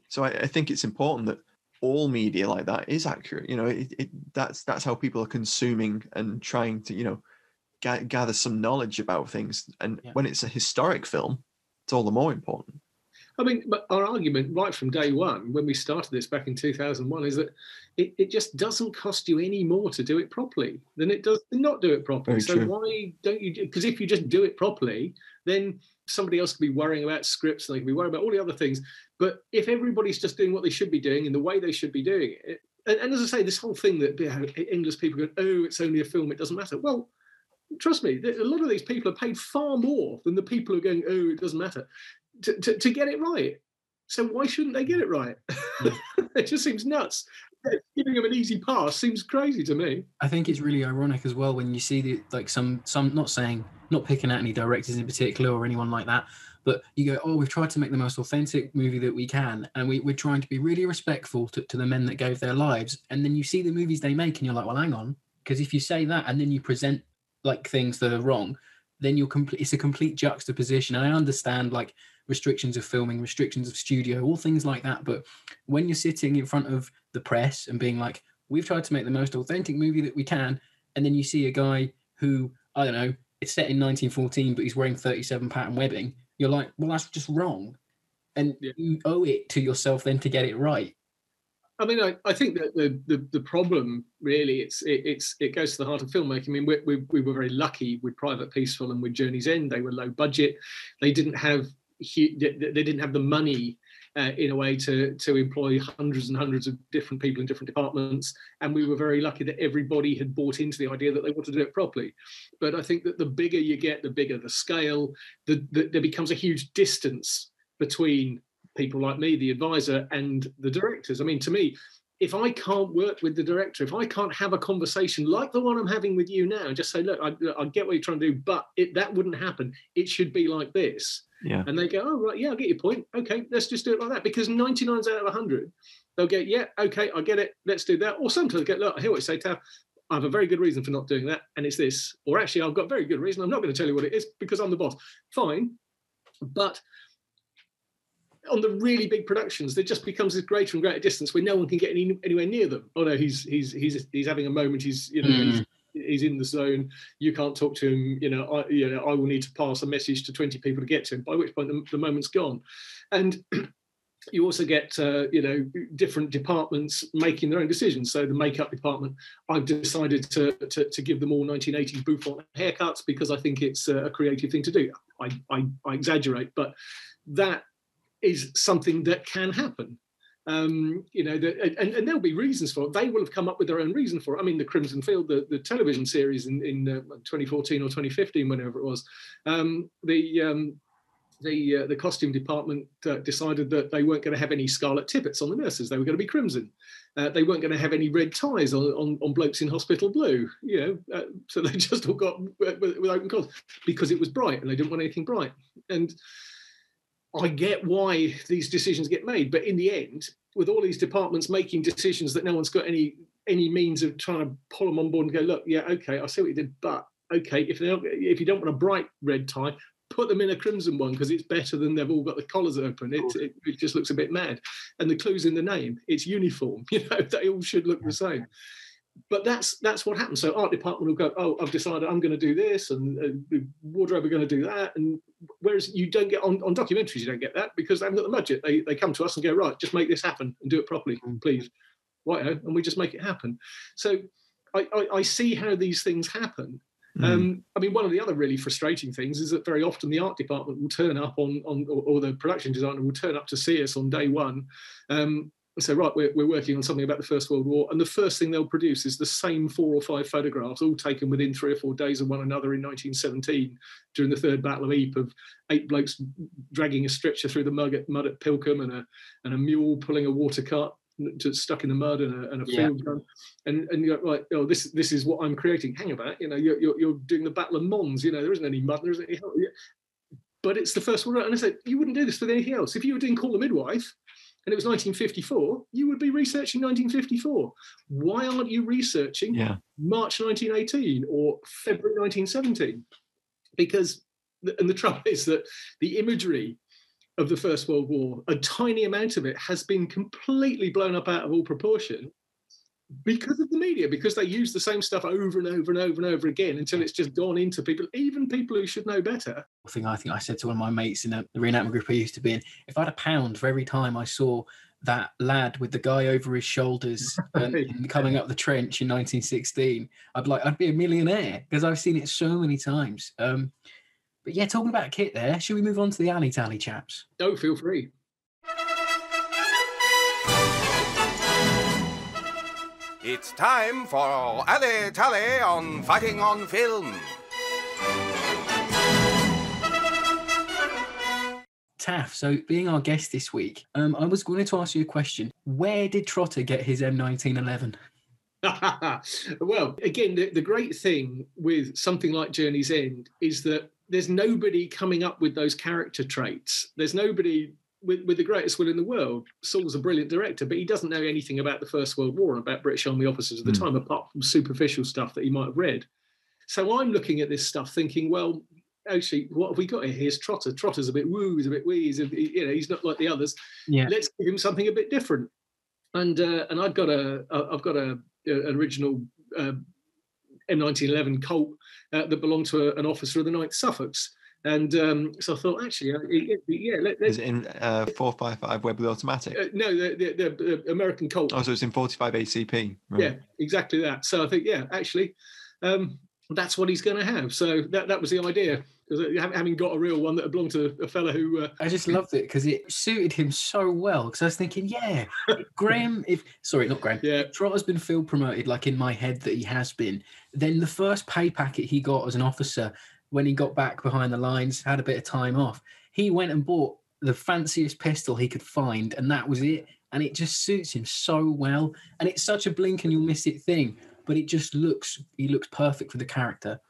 So I think it's important that all media like that is accurate. You know, that's how people are consuming and trying to, you know, gather some knowledge about things. And when it's a historic film, it's all the more important. I mean, but our argument right from day one, when we started this back in 2001, is that it just doesn't cost you any more to do it properly than it does to not do it properly. Very true. Why don't you? Because if you just do it properly, then somebody else could be worrying about scripts and they can be worrying about all the other things. But if everybody's just doing what they should be doing in the way they should be doing it, and as I say, this whole thing that English people go, oh, it's only a film, it doesn't matter. Well, trust me, a lot of these people are paid far more than the people who are going, oh, it doesn't matter, to get it right. So why shouldn't they get it right? Yeah. It just seems nuts. Giving them an easy pass seems crazy to me. I think it's really ironic as well when you see some not picking out any directors in particular or anyone like that, but you go, oh, we've tried to make the most authentic movie that we can, and we're trying to be really respectful to the men that gave their lives, and then you see the movies they make and you're like, well, hang on, because if you say that and then you present like things that are wrong, then it's a complete juxtaposition. And I understand like restrictions of filming, restrictions of studio, all things like that, but when you're sitting in front of the press and being like, we've tried to make the most authentic movie that we can, and then you see a guy who, I don't know, it's set in 1914, but he's wearing 37 pattern webbing, you're like, well, that's just wrong. And you owe it to yourself then to get it right. I mean, I think that the problem really it goes to the heart of filmmaking. I mean, we were very lucky with Private Peaceful and with Journey's End. They were low budget. They didn't have the money in a way to employ hundreds and hundreds of different people in different departments. And we were very lucky that everybody had bought into the idea that they wanted to do it properly. But I think that the bigger you get, the bigger the scale, there becomes a huge distance between people like me, the advisor, and the directors. I mean, to me, if I can't work with the director, if I can't have a conversation like the one I'm having with you now, just say, look, I get what you're trying to do, but that wouldn't happen. It should be like this. Yeah. And they go, oh, right, yeah, I get your point. Okay, let's just do it like that. Because 99 out of 100, they'll get, yeah, okay, I get it. Let's do that. Or sometimes they get, look, I hear what you say, Taff. I have a very good reason for not doing that, and it's this. Or actually, I've got a very good reason. I'm not going to tell you what it is because I'm the boss. Fine. But on the really big productions, there just becomes this greater and greater distance where no one can get anywhere near them. Oh no, he's having a moment. He's in the zone. You can't talk to him. I will need to pass a message to 20 people to get to him. By which point the moment's gone. And you also get different departments making their own decisions. So the makeup department, I've decided to give them all 1980s bouffant haircuts because I think it's a creative thing to do. I exaggerate, but that is something that can happen. And there'll be reasons for it. They will have come up with their own reason for it. I mean, the Crimson Field, the television series in 2014 or 2015, whenever it was, the costume department decided that they weren't going to have any scarlet tippets on the nurses. They were going to be crimson. They weren't going to have any red ties on blokes in hospital blue. So they just all got with open collars because it was bright and they didn't want anything bright. And I get why these decisions get made, but in the end, with all these departments making decisions that no one's got any means of trying to pull them on board and go, look, yeah, okay, I see what you did, but okay, if you don't want a bright red tie, put them in a crimson one because it's better than they've all got the collars open. It just looks a bit mad. And the clue's in the name. It's uniform. They all should look the same. But that's what happens. So art department will go, oh, I've decided I'm going to do this, and the wardrobe are going to do that. And whereas you don't get on documentaries, you don't get that because they haven't got the budget. They come to us and go, right, just make this happen and do it properly, please. Right, and we just make it happen. So I see how these things happen. I mean, one of the other really frustrating things is that very often the art department will turn up or the production designer will turn up to see us on day one. So, right, we're working on something about the First World War, and the first thing they'll produce is the same 4 or 5 photographs, all taken within 3 or 4 days of one another in 1917 during the Third Battle of Ypres, of 8 blokes dragging a stretcher through the mud at Pilkham and a mule pulling a water cart stuck in the mud and a field gun, and you're like, oh, this is what I'm creating. Hang about, you're doing the Battle of Mons. There isn't any mud, there isn't any hell. But it's the First World War, and I said you wouldn't do this with anything else. If you were doing Call the Midwife, and it was 1954, you would be researching 1954. Why aren't you researching March 1918 or February 1917? Because, and the trouble is that the imagery of the First World War, a tiny amount of it has been completely blown up out of all proportion because of the media, because they use the same stuff over and over and over and over again until it's just gone into people, even people who should know better. I think I said to one of my mates in the reenactment group I used to be in, if I had £1 for every time I saw that lad with the guy over his shoulders and coming up the trench in 1916, I'd be a millionaire because I've seen it so many times. But yeah, talking about kit there, should we move on to the alley tally, chaps? Oh, feel free. It's time for Alley Tally on Fighting on Film. Taff, so being our guest this week, I was going to ask you a question. Where did Trotter get his M1911? Well, again, the great thing with something like Journey's End is that there's nobody coming up with those character traits. There's nobody with the greatest will in the world. Saul's a brilliant director, but he doesn't know anything about the First World War and about British Army officers at the time, apart from superficial stuff that he might have read. So I'm looking at this stuff thinking, well, actually, what have we got here? Here's Trotter. Trotter's a bit woo, he's a bit wee, he's not like the others. Yeah. Let's give him something a bit different. And I've got an original M1911 Colt that belonged to an officer of the 9th Suffolks. And so I thought, actually, let's... Is it in 4.55 Webley automatic? No, the American Colt. Oh, so it's in 45 ACP. Right. Yeah, exactly that. So I think, actually, that's what he's going to have. So that was the idea. Having got a real one that belonged to a fella who... I just loved it because it suited him so well. Because I was thinking, Graham, if Trotter's been field promoted, like in my head that he has been, then the first pay packet he got as an officer, when he got back behind the lines, had a bit of time off, he went and bought the fanciest pistol he could find, and that was it. And it just suits him so well. And it's such a blink and you'll miss it thing, but he looks perfect for the character.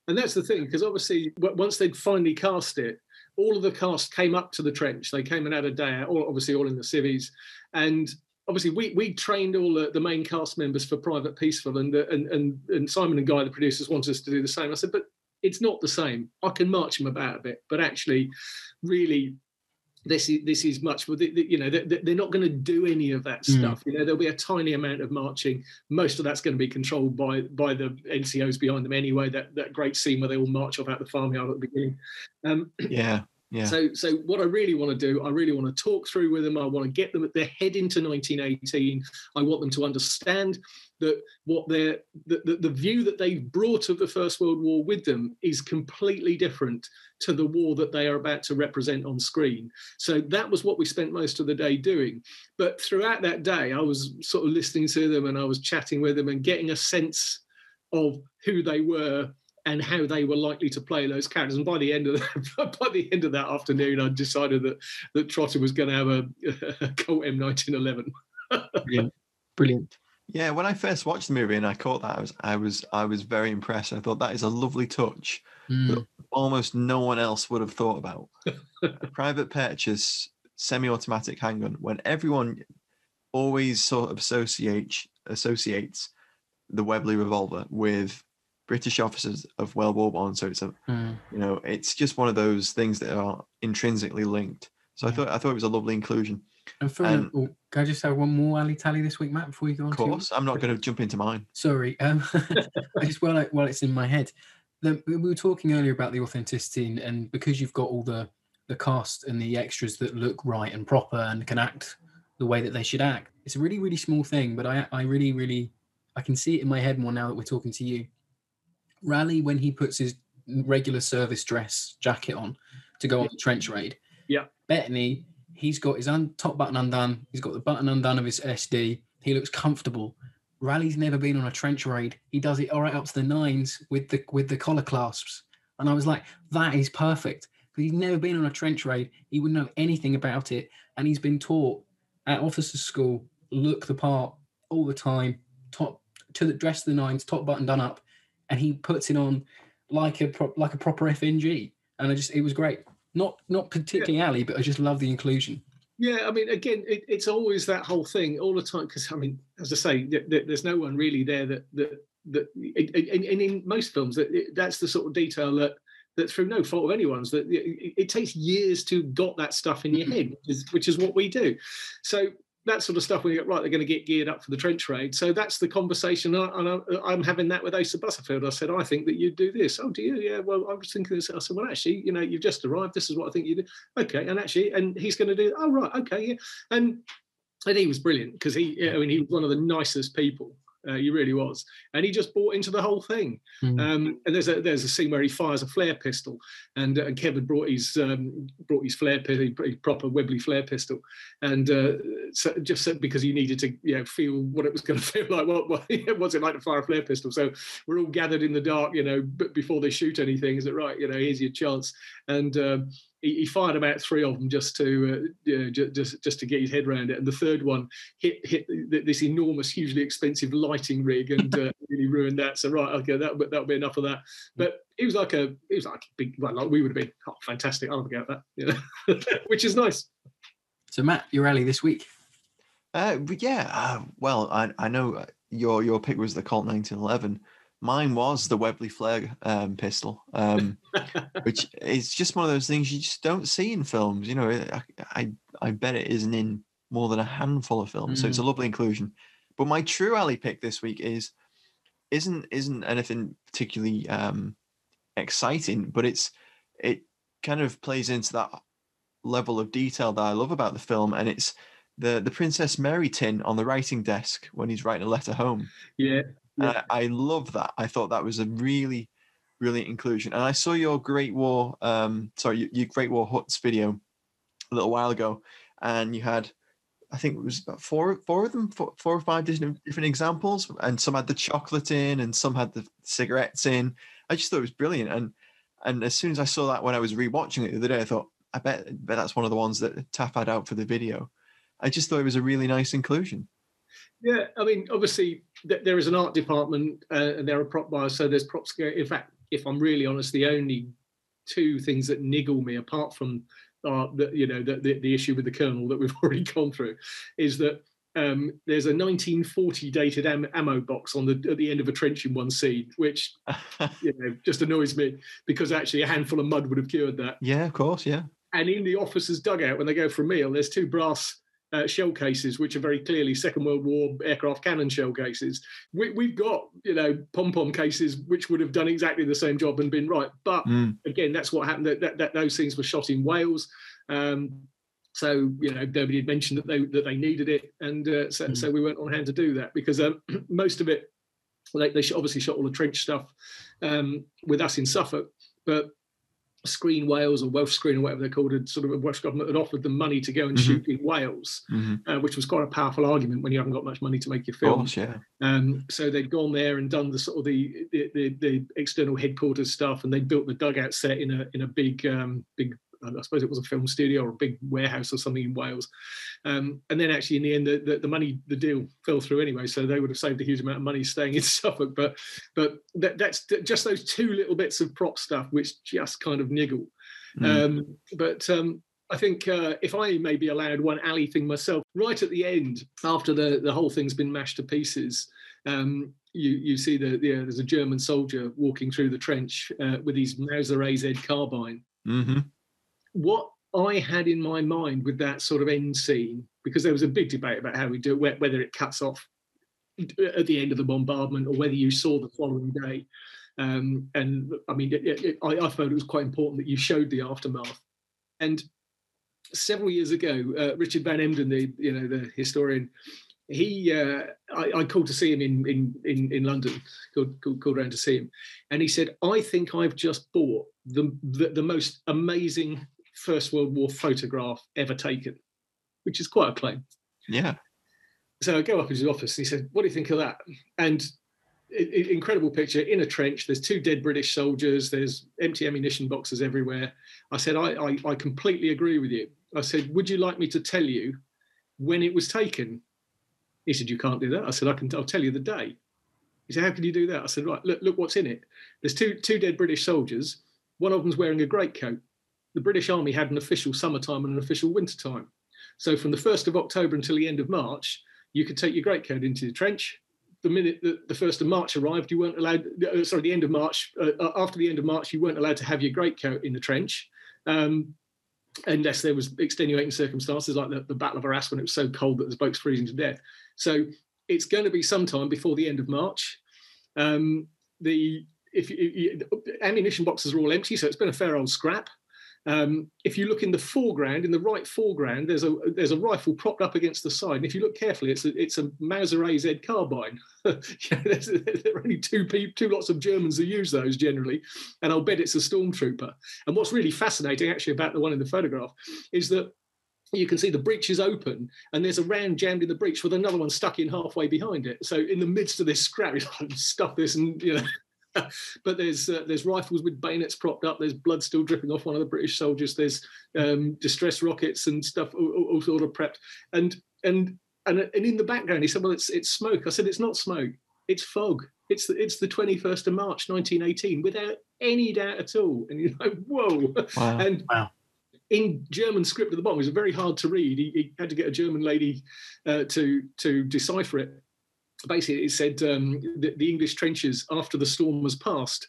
And that's the thing, because obviously once they'd finally cast it, all of the cast came up to the trench. They came and had a day out, obviously all in the civvies. And obviously we trained all the main cast members for Private Peaceful, and Simon and Guy, the producers, wanted us to do the same. I said, but it's not the same. I can march them about a bit, but actually, really, this is much for they're not going to do any of that stuff. There'll be a tiny amount of marching. Most of that's going to be controlled by the NCOs behind them anyway. That great scene where they all march off out the farmyard at the beginning. Yeah. So what I really want to do, I really want to talk through with them. I want to get them at their head into 1918. I want them to understand that the view that they've brought of the First World War with them is completely different to the war that they are about to represent on screen. So that was what we spent most of the day doing. But throughout that day, I was sort of listening to them and I was chatting with them and getting a sense of who they were and how they were likely to play those characters. And by the end of that afternoon, I decided that Trotter was going to have a Colt M1911. Brilliant. Yeah, when I first watched the movie and I caught that, I was very impressed. I thought that is a lovely touch that almost no one else would have thought about. A private purchase semi-automatic handgun, when everyone always sort of associates the Webley revolver with British officers of World War One. So it's it's just one of those things that are intrinsically linked. So I thought it was a lovely inclusion. And can I just have one more alley tally this week, Matt, before you go on? Of course, I'm not going to jump into mine. Sorry, I just while it's in my head, we were talking earlier about the authenticity, and because you've got all the cast and the extras that look right and proper and can act the way that they should act. It's a really, really small thing, but I really, really, I can see it in my head more now that we're talking to you. Raleigh, when he puts his regular service dress jacket on to go on the trench raid. Yeah. Bettany, he's got his top button undone. He's got the button undone of his SD. He looks comfortable. Raleigh's never been on a trench raid. He does it all right up to the nines with the collar clasps. And I was like, that is perfect. Because he's never been on a trench raid. He wouldn't know anything about it. And he's been taught at officers' school, look the part all the time, dress to the nines, top button done up. And he puts it on like a proper FNG. And it was great. Not particularly alley, but I just love the inclusion. Yeah, I mean, again, it's always that whole thing all the time. Because I mean, as I say, there's no one really there that in most films that's the sort of detail that through no fault of anyone's, that it takes years to got that stuff in your head, which is what we do. So that sort of stuff, when you go, right, they're going to get geared up for the trench raid. So that's the conversation. I'm having that with Asa Butterfield. I said, I think that you'd do this. Oh, do you? Yeah, well, I was thinking this. I said, well, actually, you've just arrived. This is what I think you do. Okay, and he's going to do, oh, right, okay, yeah. And he was brilliant because he was one of the nicest people. He really was, and he just bought into the whole thing. And there's a scene where he fires a flare pistol, and Kevin brought his flare pistol, proper Webley flare pistol, and so just because he needed to feel what it was going to feel like. What's it like to fire a flare pistol? So we're all gathered in the dark, before they shoot anything. Is it right? Here's your chance. And he fired about 3 of them just to just to get his head around it, and the third one hit this enormous, hugely expensive lighting rig and really ruined that. So right, okay, that'll be enough of that. But it was like a big, well, like we would have been, oh, fantastic, I'll forget that, you know, which is nice. So Matt, your rally this week? Well, I know your pick was the Colt 1911. Mine was the Webley Flare pistol, which is just one of those things you just don't see in films. You know, I bet it isn't in more than a handful of films, so it's a lovely inclusion. But my true alley pick this week isn't anything particularly exciting, but it kind of plays into that level of detail that I love about the film, and it's the Princess Mary tin on the writing desk when he's writing a letter home. Yeah. I love that. I thought that was a really brilliant inclusion. And I saw your Great War, your Great War Huts video a little while ago, and you had, I think it was about four of them, four or five different examples, and some had the chocolate in, and some had the cigarettes in. I just thought it was brilliant. And as soon as I saw that when I was rewatching it the other day, I thought, I bet that's one of the ones that Taff had out for the video. I just thought it was a really nice inclusion. Yeah, I mean, obviously there is an art department and there are prop buyers, so there's props. In fact, if I'm really honest, the only 2 things that niggle me, apart from the issue with the Colonel that we've already gone through, is that there's a 1940 dated ammo box at the end of a trench in one scene, which just annoys me, because actually a handful of mud would have cured that. Yeah, of course, yeah. And in the officers' dugout when they go for a meal, there's 2 brass shell cases, which are very clearly Second World War aircraft cannon shell cases. We've got, pom-pom cases which would have done exactly the same job and been right. But again, that's what happened. That those things were shot in Wales. So nobody had mentioned that they needed it, and so we weren't on hand to do that, because most of it, they obviously shot all the trench stuff with us in Suffolk, but Screen Wales, or Welsh Screen, or whatever they're called, had sort of a Welsh government had offered them money to go and shoot in Wales, which was quite a powerful argument when you haven't got much money to make your film. Of course, yeah. So they'd gone there and done the sort of the external headquarters stuff, and they built the dugout set in a big I suppose it was a film studio or a big warehouse or something in Wales. And then actually in the end, the deal fell through anyway, so they would have saved a huge amount of money staying in Suffolk. But that's just those 2 little bits of prop stuff which just kind of niggle. But I think if I may be allowed one alley thing myself, right at the end, after the whole thing's been mashed to pieces, you see there's a German soldier walking through the trench with his Mauser AZ carbine. What I had in my mind with that sort of end scene, because there was a big debate about how we do it, whether it cuts off at the end of the bombardment or whether you saw the following day. And I mean, I thought it was quite important that you showed the aftermath. And several years ago, Richard Van Emden, the historian, I called to see him in London, called around to see him, and he said, I think I've just bought the most amazing First World War photograph ever taken, which is quite a claim. Yeah. So I go up into his office and he said, what do you think of that? And incredible picture in a trench. There's 2 dead British soldiers. There's empty ammunition boxes everywhere. I said, I completely agree with you. I said, would you like me to tell you when it was taken? He said, you can't do that. I said, I'll tell you the day. He said, how can you do that? I said, right, look what's in it. There's two dead British soldiers. One of them's wearing a greatcoat. The British Army had an official summertime and an official wintertime. So from the 1st of October until the end of March, you could take your greatcoat into the trench. The minute the 1st of March arrived, you weren't allowed, the end of March, after the end of March, you weren't allowed to have your greatcoat in the trench, unless there was extenuating circumstances like the Battle of Arras when it was so cold that the blokes freezing to death. So it's going to be sometime before the end of March. Ammunition boxes are all empty, so it's been a fair old scrap. If you look in the foreground, in the right foreground, there's a rifle propped up against the side. And if you look carefully, it's a Mauser AZ carbine. There are only two lots of Germans who use those generally, and I'll bet it's a stormtrooper. And what's really fascinating, actually, about the one in the photograph is that you can see the breech is open, and there's a round jammed in the breech with another one stuck in halfway behind it. So in the midst of this scrap, stuff this, and But there's rifles with bayonets propped up. There's blood still dripping off one of the British soldiers. There's distress rockets and stuff all sort of prepped. And in the background, he said, "Well, it's smoke." I said, "It's not smoke. It's fog. It's the 21st of March, 1918, without any doubt at all." And you're like, "Whoa!" Wow. And Wow. in German script at the bottom, it was very hard to read. He had to get a German lady to decipher it. Basically, it said the English trenches after the storm was passed.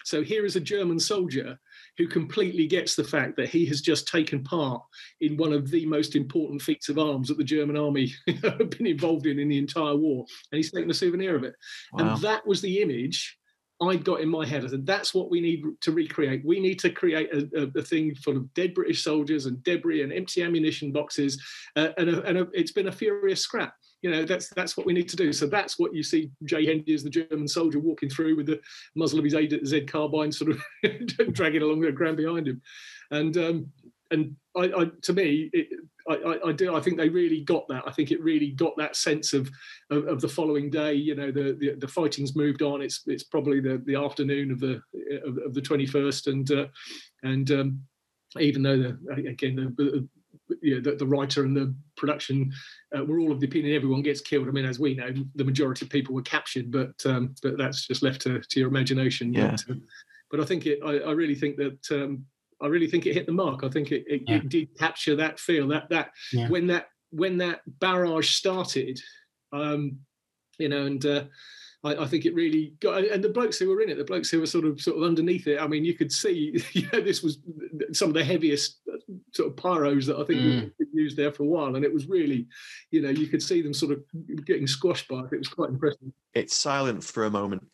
So here is a German soldier who completely gets the fact that he has just taken part in one of the most important feats of arms that the German army have been involved in the entire war. And he's taken a souvenir of it. Wow. And that was the image I'd got in my head. I said, that's what we need to recreate. We need to create a thing full of dead British soldiers and debris and empty ammunition boxes. It's been a furious scrap. You know, that's what we need to do. So that's what you see Jay Hendy as the German soldier walking through with the muzzle of his AZ carbine sort of dragging along the ground behind him. And I to me, I think they really got that. I think it really got that sense of the following day. You know, the fighting's moved on. It's probably the afternoon of the 21st, and even though the writer and the production were all of the opinion everyone gets killed. I mean, as we know, the majority of people were captured, but that's just left to your imagination. Yeah. But I think I really think that. I really think it hit the mark. I think it did capture that feel that when that barrage started, you know, and I think it really got. And the blokes who were in it, the blokes who were sort of underneath it. I mean, you could see, you know, this was some of the heaviest sort of pyros that I think have been used there for a while, and it was really, you know, you could see them sort of getting squashed by it. It was quite impressive. It's silent for a moment,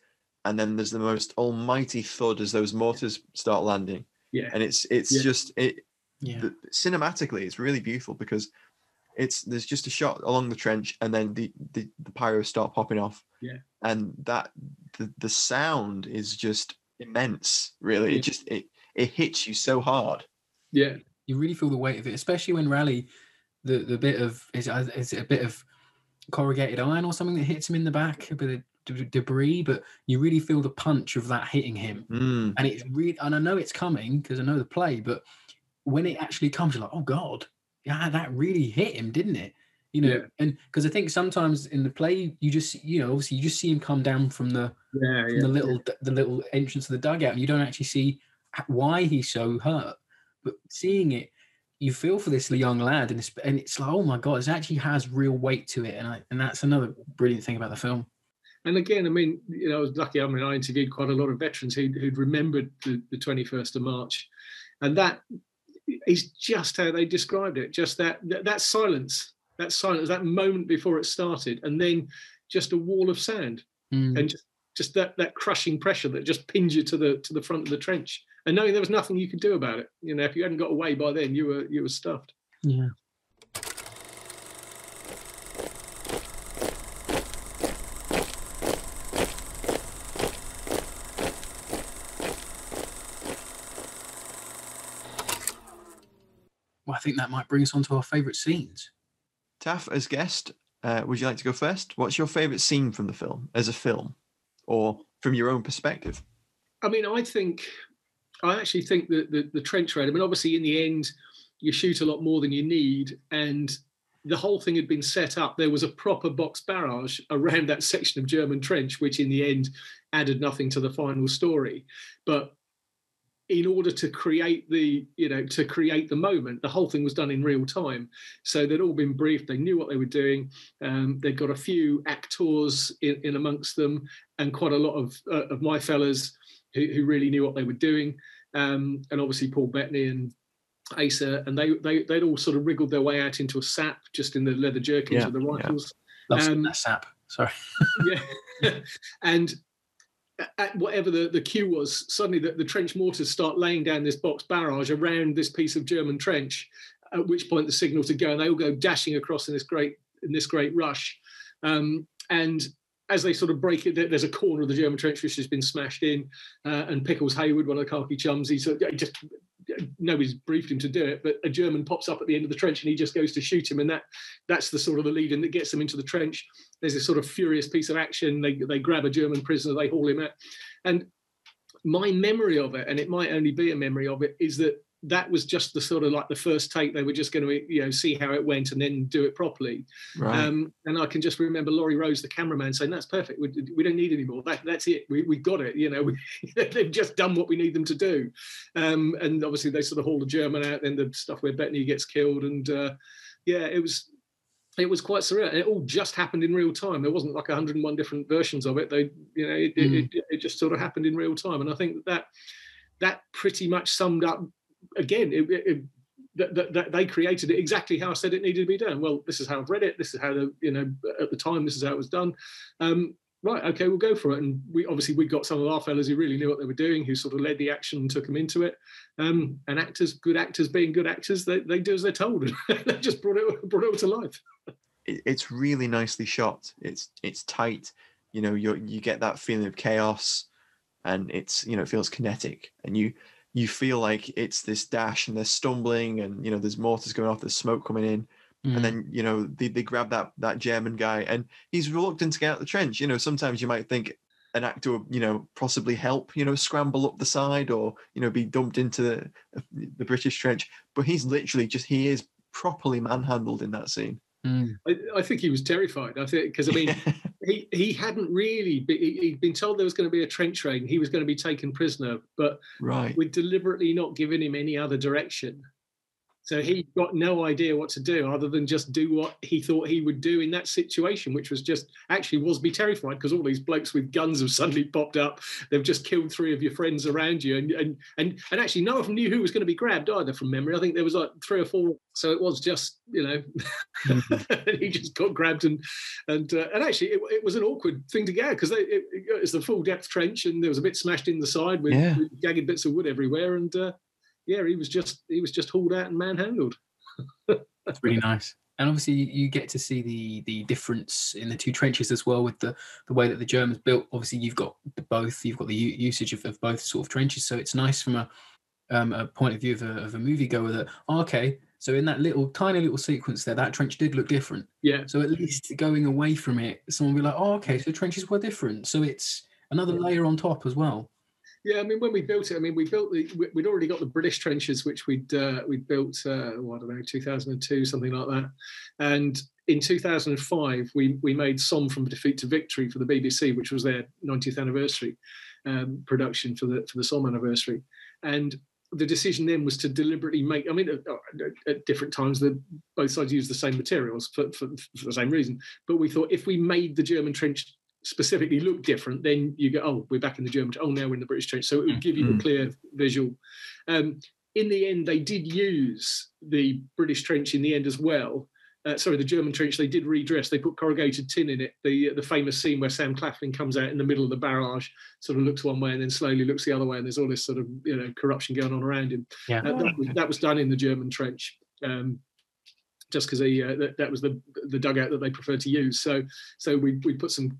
and then there's the most almighty thud as those mortars start landing. Yeah, and it's just cinematically, it's really beautiful because there's just a shot along the trench, and then the pyros start popping off. Yeah, and that the sound is just immense. Really, it hits you so hard. Yeah, you really feel the weight of it, especially when Raleigh, the bit of is it a bit of corrugated iron or something that hits him in the back, a bit of debris, but you really feel the punch of that hitting him. And it's really, and I know it's coming because I know the play, but when it actually comes, you're like, oh god, yeah, that really hit him, didn't it? You know, and because I think sometimes in the play you just, you know, obviously you just see him come down from the little entrance of the dugout, and you don't actually see why he's so hurt, but seeing it, you feel for this young lad, and it's like, oh my god, it actually has real weight to it, and that's another brilliant thing about the film. And again, I mean, you know, I was lucky. I mean, I interviewed quite a lot of veterans who'd remembered the 21st of March, and that is just how they described it. Just that silence, that moment before it started, and then just a wall of sand, and just that crushing pressure that just pins you to the front of the trench, and knowing there was nothing you could do about it. You know, if you hadn't got away by then, you were stuffed. Yeah. Well, I think that might bring us on to our favourite scenes. Taff, as guest, would you like to go first? What's your favourite scene from the film, as a film, or from your own perspective? I mean, I actually think that the trench raid, I mean, obviously in the end, you shoot a lot more than you need, and the whole thing had been set up. There was a proper box barrage around that section of German trench, which in the end added nothing to the final story. But in order to create the moment, the whole thing was done in real time. So they'd all been briefed. They knew what they were doing. They'd got a few actors in amongst them, and quite a lot of my fellas who really knew what they were doing. And obviously Paul Bettany and Asa, and they'd all sort of wriggled their way out into a sap, just in the leather jerkins with the rifles. That sap. Sorry. Yeah, and at whatever the cue was, suddenly the trench mortars start laying down this box barrage around this piece of German trench, at which point the signal to go, and they all go dashing across in this great rush. And as they sort of break it, there's a corner of the German trench which has been smashed in, and Pickles Hayward, one of the khaki chums, nobody's briefed him to do it, but a German pops up at the end of the trench and he just goes to shoot him, and that's the sort of the lead-in that gets them into the trench. There's this sort of furious piece of action. They grab a German prisoner, they haul him out, And my memory of it, and it might only be a memory of it, is that was just the sort of like the first take. They were just going to, see how it went and then do it properly. Right. And I can just remember Laurie Rose, the cameraman, saying, "That's perfect. We don't need any more. That's it. We got it. They've just done what we need them to do." And obviously they sort of haul the German out, then the stuff where Bettany gets killed, and it was quite surreal. And it all just happened in real time. There wasn't like 101 different versions of it. It just sort of happened in real time. And I think that pretty much summed up, again, that they created it exactly how I said it needed to be done. Well, this is how I've read it. This is how at the time, this is how it was done. Right, okay, we'll go for it. And we got some of our fellas who really knew what they were doing, who sort of led the action and took them into it. And good actors being good actors, they do as they're told. They just brought it to life. It's really nicely shot. It's tight. You get that feeling of chaos, and it feels kinetic, and you feel like it's this dash, and they're stumbling, and there's mortars going off, there's smoke coming in. And then, they grab that German guy, and he's reluctant to get out the trench. Sometimes you might think an actor would, possibly help, scramble up the side or, be dumped into the British trench. But he's literally he is properly manhandled in that scene. I think he was terrified. I think because he hadn't really he'd been told there was going to be a trench raid and he was going to be taken prisoner, but we'd deliberately not given him any other direction. So he got no idea what to do other than just do what he thought he would do in that situation, which was be terrified, because all these blokes with guns have suddenly popped up. They've just killed 3 of your friends around you. And actually none of them knew who was going to be grabbed either, from memory. I think there was like 3 or 4. So it was just, he just got grabbed and actually it was an awkward thing to get, because it's the full depth trench and there was a bit smashed in the side with jagged bits of wood everywhere. And, he was just hauled out and manhandled. That's really nice. And obviously you get to see the difference in the 2 trenches as well, with the way that the Germans built. Obviously you've got both. You've got the usage of both sort of trenches. So it's nice from a point of view of a moviegoer that, so in that tiny little sequence there, that trench did look different. Yeah. So at least going away from it, someone will be like, so trenches were different. So it's another layer on top as well. Yeah, I mean, when we built it, we'd already got the British trenches, which we'd built, 2002, something like that. And in 2005, we made Somme from Defeat to Victory for the BBC, which was their 90th anniversary production for the Somme anniversary. And the decision then was to deliberately make, at different times, both sides used the same materials for the same reason. But we thought if we made the German trench specifically look different, then you go, we're back in the German trench. Now we're in the British trench. So it would give you a clear visual. In the end, they did use the British trench in the end as well. The German trench, they did redress. They put corrugated tin in it. The famous scene where Sam Claflin comes out in the middle of the barrage, sort of looks one way and then slowly looks the other way, and there's all this sort of corruption going on around him. Yeah. That was done in the German trench. Just because that was the dugout that they preferred to use. So we put some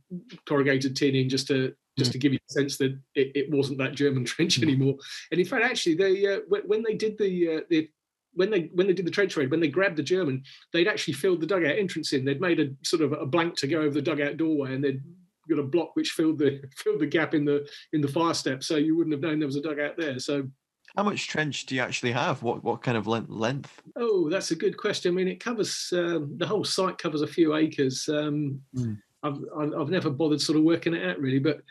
corrugated tin in just to give you a sense that it wasn't that German trench anymore. And in fact, actually, they when they did when they did the trench raid, when they grabbed the German, they'd actually filled the dugout entrance in. They'd made a sort of a blank to go over the dugout doorway, and they'd got a block which filled the gap in the fire step, so you wouldn't have known there was a dugout there. So. How much trench do you actually have? What kind of length? Oh, that's a good question. I mean, it covers the whole site covers a few acres. I've never bothered sort of working it out really, but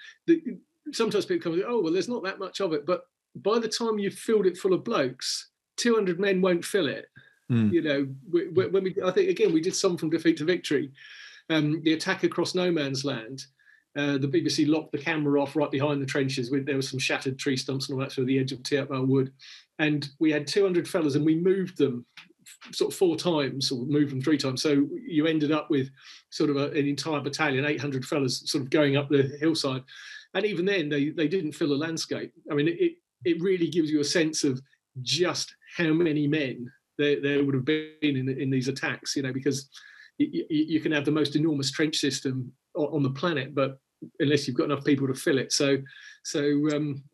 sometimes people come and say, there's not that much of it. But by the time you've filled it full of blokes, 200 men won't fill it. When I think again we did some from Defeat to Victory, the attack across no man's land. The BBC locked the camera off right behind the trenches. There was some shattered tree stumps and all that through the edge of Teartmile Wood. And we had 200 fellas and we moved them sort of 4 times or moved them 3 times. So you ended up with sort of an entire battalion, 800 fellas sort of going up the hillside. And even then they didn't fill the landscape. I mean, it really gives you a sense of just how many men there would have been in these attacks, because you can have the most enormous trench system on the planet, but unless you've got enough people to fill it.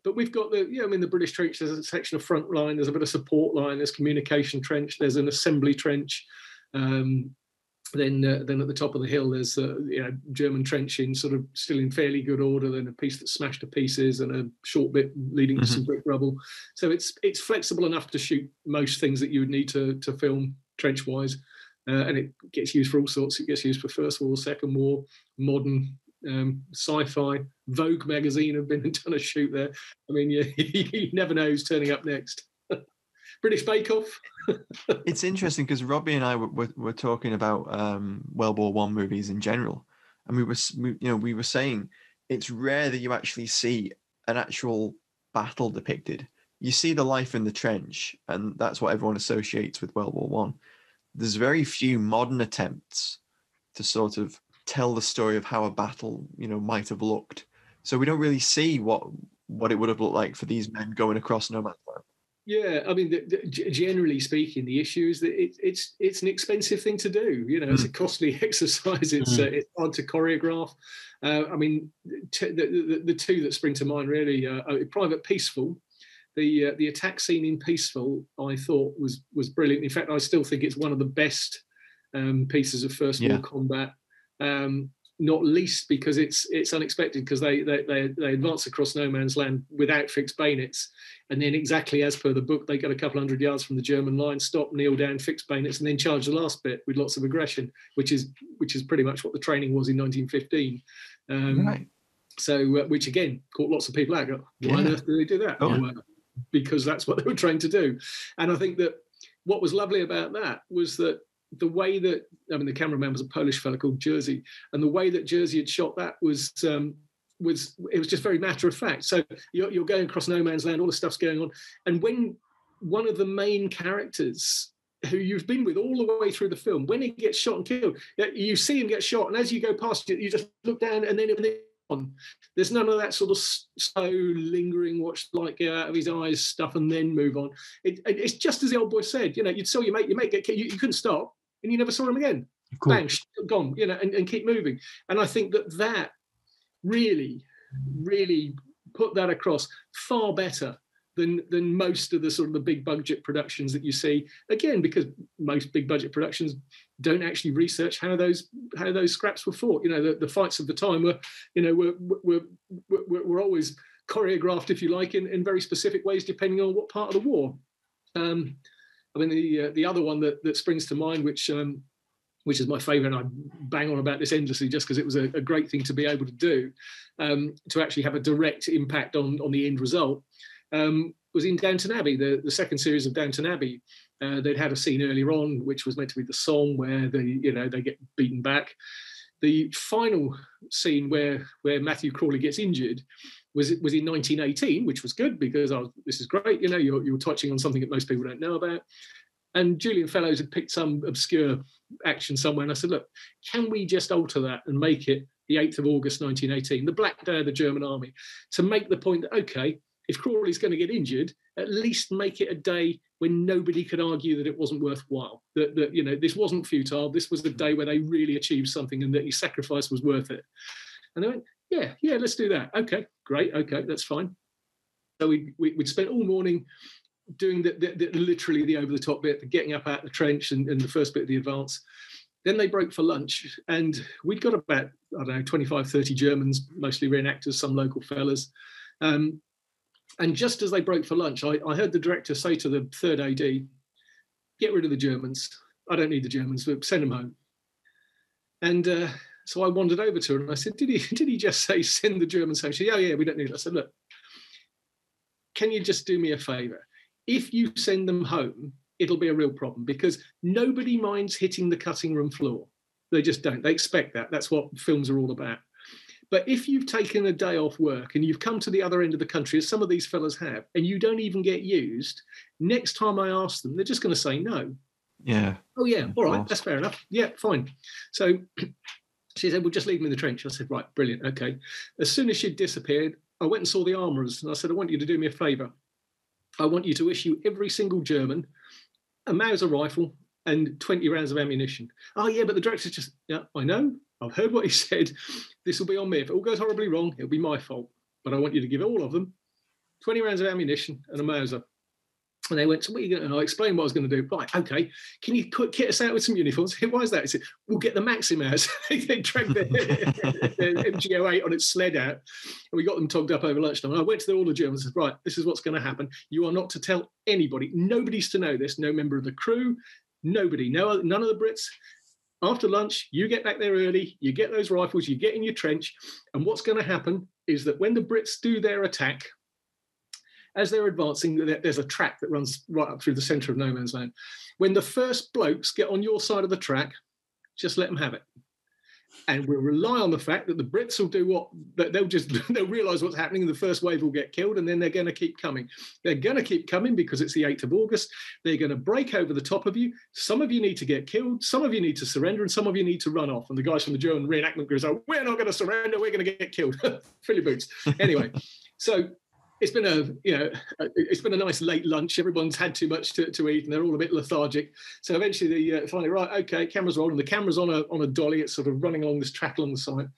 But we've got the British trench, there's a section of front line, there's a bit of support line, there's communication trench, there's an assembly trench. Then at the top of the hill, there's German trenching, sort of still in fairly good order. Then a piece that's smashed to pieces, and a short bit leading to some brick rubble. So it's flexible enough to shoot most things that you would need to film trench wise, and it gets used for all sorts. It gets used for First War, Second War, modern sci-fi. Vogue magazine have been and done a shoot there. I mean, you never know who's turning up next. British Bake Off. It's interesting because Robbie and I were talking about World War One movies in general, and we were saying it's rare that you actually see an actual battle depicted. You see the life in the trench, and that's what everyone associates with World War One. There's very few modern attempts to sort of tell the story of how a battle, might have looked. So we don't really see what it would have looked like for these men going across no man's land. Yeah, I mean, generally speaking, the issue is that it's an expensive thing to do. It's a costly exercise. It's hard to choreograph. I mean, the two that spring to mind really are Private Peaceful. The attack scene in Peaceful, I thought was brilliant. In fact, I still think it's one of the best pieces of First War combat. Not least because it's unexpected, because they advance across no man's land without fixed bayonets, and then exactly as per the book, they get a couple hundred yards from the German line, stop, kneel down, fix bayonets, and then charge the last bit with lots of aggression, which is pretty much what the training was in 1915. Right. So, which again caught lots of people out. Why on earth do they do that? Well, because that's what they were trained to do. And I think that what was lovely about that was that the way that, I mean, the cameraman was a Polish fellow called Jerzy, and the way that Jerzy had shot that was just very matter of fact. So you're going across no man's land, all the stuff's going on, and when one of the main characters who you've been with all the way through the film, when he gets shot and killed, you see him get shot, and as you go past it, you just look down, and then on. There's none of that sort of slow, lingering, watch the light go out of his eyes stuff and then move on. It's just as the old boy said, you'd saw your mate get killed, you couldn't stop, and you never saw him again. Bang, gone, and keep moving. And I think that really, really put that across far better than most of the sort of the big budget productions that you see. Again, because most big budget productions don't actually research how those scraps were fought. The fights of the time were always choreographed, if you like, in very specific ways depending on what part of the war. I mean, the other one that springs to mind, which is my favourite, and I bang on about this endlessly just because it was a great thing to be able to do, to actually have a direct impact on the end result, was in Downton Abbey, the second series of Downton Abbey. They'd had a scene earlier on, which was meant to be the song where they get beaten back. The final scene where Matthew Crawley gets injured was in 1918, which was good because this is great. You're touching on something that most people don't know about. And Julian Fellows had picked some obscure action somewhere, and I said, look, can we just alter that and make it the 8th of August 1918, the Black Day of the German Army, to make the point that, okay, if Crawley's going to get injured, at least make it a day when nobody could argue that it wasn't worthwhile, that this wasn't futile, this was the day where they really achieved something and that his sacrifice was worth it. And they went, yeah, let's do that. Okay, great, okay, that's fine. So we'd spent all morning doing the literally the over-the-top bit, the getting up out of the trench and the first bit of the advance. Then they broke for lunch, and we'd got about, 25, 30 Germans, mostly reenactors, some local fellas. And just as they broke for lunch, I heard the director say to the third AD, get rid of the Germans. I don't need the Germans, but send them home. And so I wandered over to her and I said, did he just say send the Germans home? She said, yeah, we don't need it. I said, look, can you just do me a favour? If you send them home, it'll be a real problem because nobody minds hitting the cutting room floor. They just don't. They expect that. That's what films are all about. But if you've taken a day off work and you've come to the other end of the country, as some of these fellas have, and you don't even get used, next time I ask them, they're just going to say no. Yeah. Oh, yeah. All right. That's fair enough. Yeah, fine. So she said, well, just leave them in the trench. I said, right, brilliant. Okay. As soon as she'd disappeared, I went and saw the armourers and I said, I want you to do me a favour. I want you to issue every single German a Mauser rifle and 20 rounds of ammunition. Oh, yeah, but the director's just, yeah, I know. I've heard what he said. This will be on me. If it all goes horribly wrong, it'll be my fault. But I want you to give all of them 20 rounds of ammunition and a Mauser. And they went, so what are you going to do? And I explained what I was going to do. Right, okay. Can you kit us out with some uniforms? Why is that? He said, we'll get the Maxim out. They dragged the MG08 on its sled out. And we got them togged up over lunchtime. And I went to all the Germans and said, right, this is what's going to happen. You are not to tell anybody. Nobody's to know this. No member of the crew. Nobody. None of the Brits. After lunch, you get back there early. You get those rifles. You get in your trench. And what's going to happen is that when the Brits do their attack, as they're advancing, there's a track that runs right up through the centre of no man's land. When the first blokes get on your side of the track, just let them have it. And we'll rely on the fact that the Brits will do what, they'll realise what's happening, and the first wave will get killed, and then they're going to keep coming. They're going to keep coming because it's the 8th of August. They're going to break over the top of you. Some of you need to get killed, some of you need to surrender, and some of you need to run off. And the guys from the German reenactment group say, we're not going to surrender, we're going to get killed. Fill your boots. Anyway, so it's been a nice late lunch. Everyone's had too much to eat, and they're all a bit lethargic. So eventually, they finally, right, okay, camera's rolling. The camera's on a dolly. It's sort of running along this track along the side,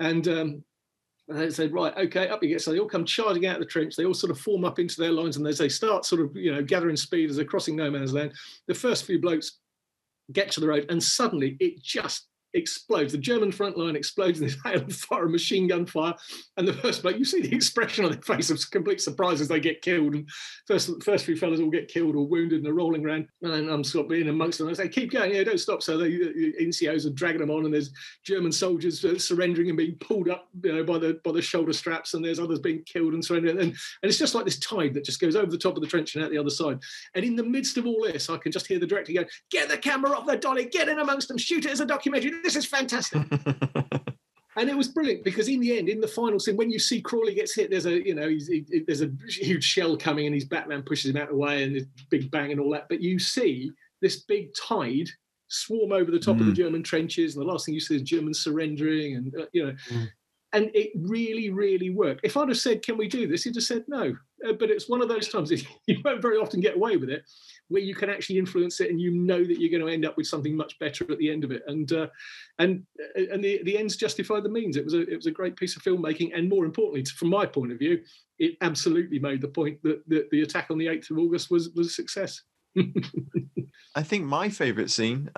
and they said, right, okay, up you get. So they all come charging out of the trench. They all sort of form up into their lines, and as they start sort of gathering speed as they're crossing no man's land, the first few blokes get to the road, and suddenly it just explodes. The German front line explodes in this hail of fire, machine gun fire, and the first bloke, you see the expression on their face of complete surprise as they get killed. And first few fellas all get killed or wounded, and they're rolling around. And I'm sort of being amongst them. I say, keep going, don't stop. So the NCOs are dragging them on, and there's German soldiers surrendering and being pulled up, by the shoulder straps, and there's others being killed and surrendering. And it's just like this tide that just goes over the top of the trench and out the other side. And in the midst of all this, I can just hear the director go, "Get the camera off the dolly, get in amongst them, shoot it as a documentary. This is fantastic." And it was brilliant because in the end, in the final scene, when you see Crawley gets hit, there's a huge shell coming, and his Batman pushes him out of the way, and this big bang and all that. But you see this big tide swarm over the top of the German trenches, and the last thing you see is Germans surrendering, and and it really, really worked. If I'd have said, "Can we do this?" he'd have said no. But it's one of those times you won't very often get away with it, where you can actually influence it, and you know that you're going to end up with something much better at the end of it. And the ends justify the means. It was a great piece of filmmaking, and more importantly, from my point of view, it absolutely made the point that the attack on the 8th of August was a success. I think my favourite scene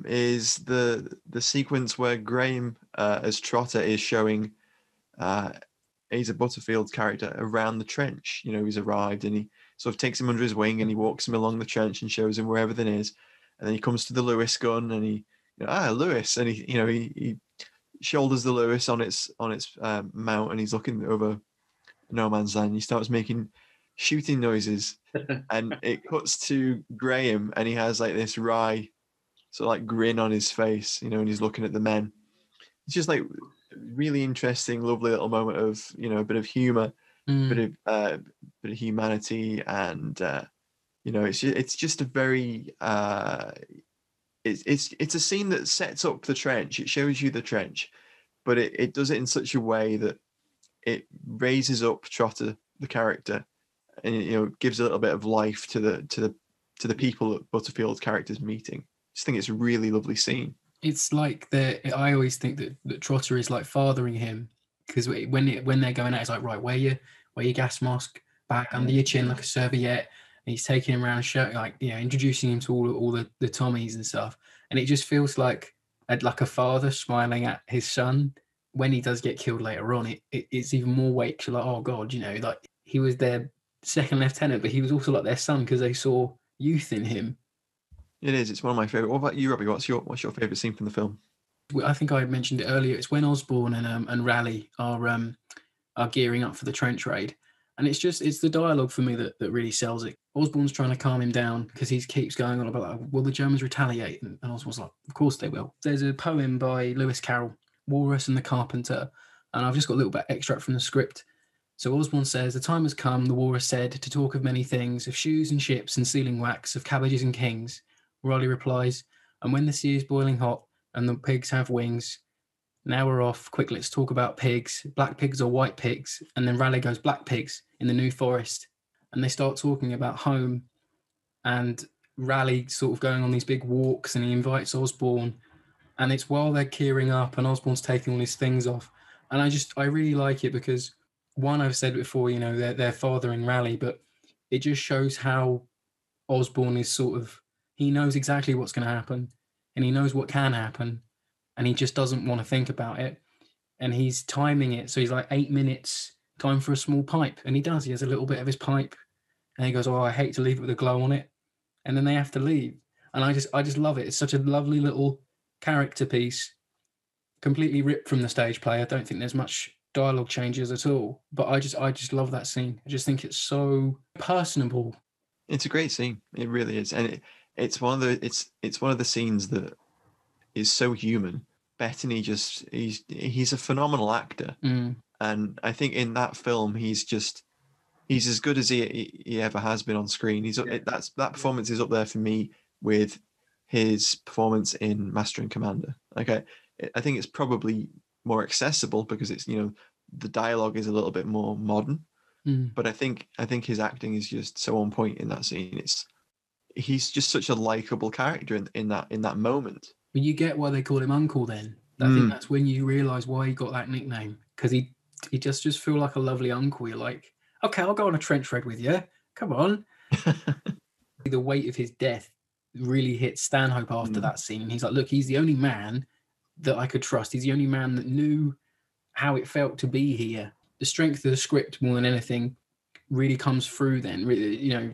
is the sequence where Graham, as Trotter, is showing Asa Butterfield's character around the trench. He's arrived, and he sort of takes him under his wing, and he walks him along the trench and shows him where everything is. And then he comes to the Lewis gun, and he, Lewis, and he shoulders the Lewis on its mount, and he's looking over no man's land. He starts making shooting noises, and it cuts to Graham, and he has like this wry sort of like grin on his face, and he's looking at the men. It's just like really interesting, lovely little moment of a bit of humor, bit of humanity, and it's just a very it's a scene that sets up the trench. It shows you the trench, but it does it in such a way that it raises up Trotter, the character, and gives a little bit of life to the people that Butterfield's character's meeting. I just think it's a really lovely scene. It's like I always think that Trotter is like fathering him, because when they're going out, it's like, right, wear your gas mask back under your chin like a serviette, and he's taking him around, introducing him to all the Tommies and stuff, and it just feels like a father smiling at his son. When he does get killed later on, it's even more weight. You're like, oh God, like he was their second lieutenant, but he was also like their son because they saw youth in him. It is. It's one of my favourite. What about you, Robbie? What's your favourite scene from the film? I think I mentioned it earlier. It's when Osborne and Raleigh are gearing up for the trench raid, and it's the dialogue for me that really sells it. Osborne's trying to calm him down because he keeps going on about, will the Germans retaliate? And Osborne's like, of course they will. There's a poem by Lewis Carroll, Walrus and the Carpenter, and I've just got a little bit extract from the script. So Osborne says, "The time has come, the walrus said, to talk of many things, of shoes and ships and sealing wax, of cabbages and kings." Raleigh replies, "And when the sea is boiling hot and the pigs have wings, now we're off, quick, let's talk about pigs, black pigs or white pigs." And then Raleigh goes, "Black pigs in the New Forest." And they start talking about home, and Raleigh sort of going on these big walks, and he invites Osborne, and it's while they're gearing up and Osborne's taking all his things off. And I really like it because, one, I've said before, they're fathering Raleigh, but it just shows how Osborne is he knows exactly what's going to happen, and he knows what can happen, and he just doesn't want to think about it. And he's timing it. So he's like 8 minutes, time for a small pipe. And he does. He has a little bit of his pipe. And he goes, oh, I hate to leave it with a glow on it. And then they have to leave. And I just love it. It's such a lovely little character piece, completely ripped from the stage play. I don't think there's much dialogue changes at all. But I just love that scene. I just think it's so personable. It's a great scene. It really is. And it's one of the scenes that is so human. Bettany he's a phenomenal actor. And I think in that film he's as good as he ever has been on screen. That performance is up there for me with his performance in Master and Commander. Okay, I think it's probably more accessible because it's, you know, the dialogue is a little bit more modern. But I think his acting is just so on point in that scene. He's just such a likable character in that moment. You get why they call him Uncle then. I think that's when you realise why he got that nickname. Because he just feel like a lovely uncle. You're like, okay, I'll go on a trench raid with you. Come on. The weight of his death really hit Stanhope after that scene. He's like, look, he's the only man that I could trust. He's the only man that knew how it felt to be here. The strength of the script more than anything really comes through then. Really, you know,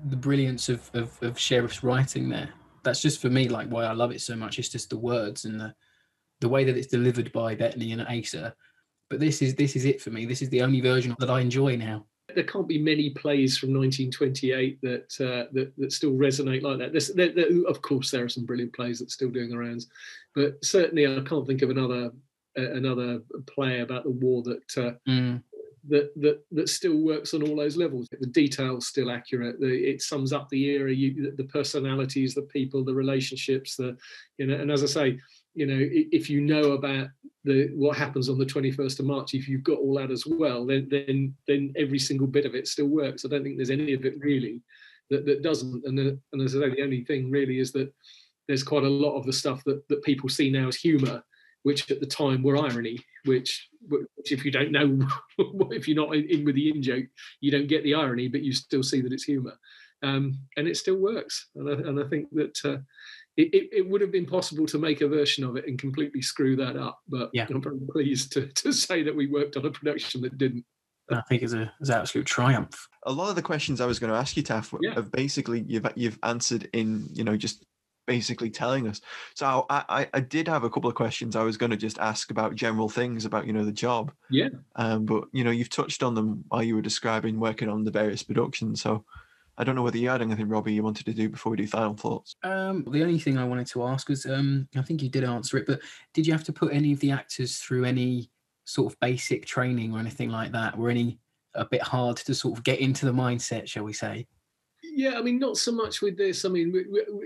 the brilliance of Sherriff's writing there. That's just for me like why I love it so much. It's just the words and the way that it's delivered by Bettany and Asa. But this is it for me. This is the only version that I enjoy now. There can't be many plays from 1928 that still resonate like that. Of course, there are some brilliant plays that are still doing the rounds, but certainly I can't think of another play about the war that still works on all those levels. The detail's still accurate. It sums up the era, the personalities, the people, the relationships. And as I say, you know, if you know about what happens on the 21st of March, if you've got all that as well, then every single bit of it still works. I don't think there's any of it really that doesn't. And as I say, the only thing really is that there's quite a lot of the stuff that people see now as humour, which at the time were irony, which if you don't know, if you're not in with the in-joke, you don't get the irony, but you still see that it's humour. And it still works. And I think that it would have been possible to make a version of it and completely screw that up. But I'm very pleased to say that we worked on a production that didn't. I think it's an absolute triumph. A lot of the questions I was going to ask you, Taff, have basically you've answered in, you know, just basically telling us. So I did have a couple of questions I was going to just ask about general things about, you know, the job. Yeah. But, you know, you've touched on them while you were describing working on the various productions. So I don't know whether you had anything, Robbie, you wanted to do before we do final thoughts. The only thing I wanted to ask was, I think you did answer it, but did you have to put any of the actors through any sort of basic training or anything like that? Were any a bit hard to sort of get into the mindset, shall we say? Yeah, I mean, not so much with this. I mean,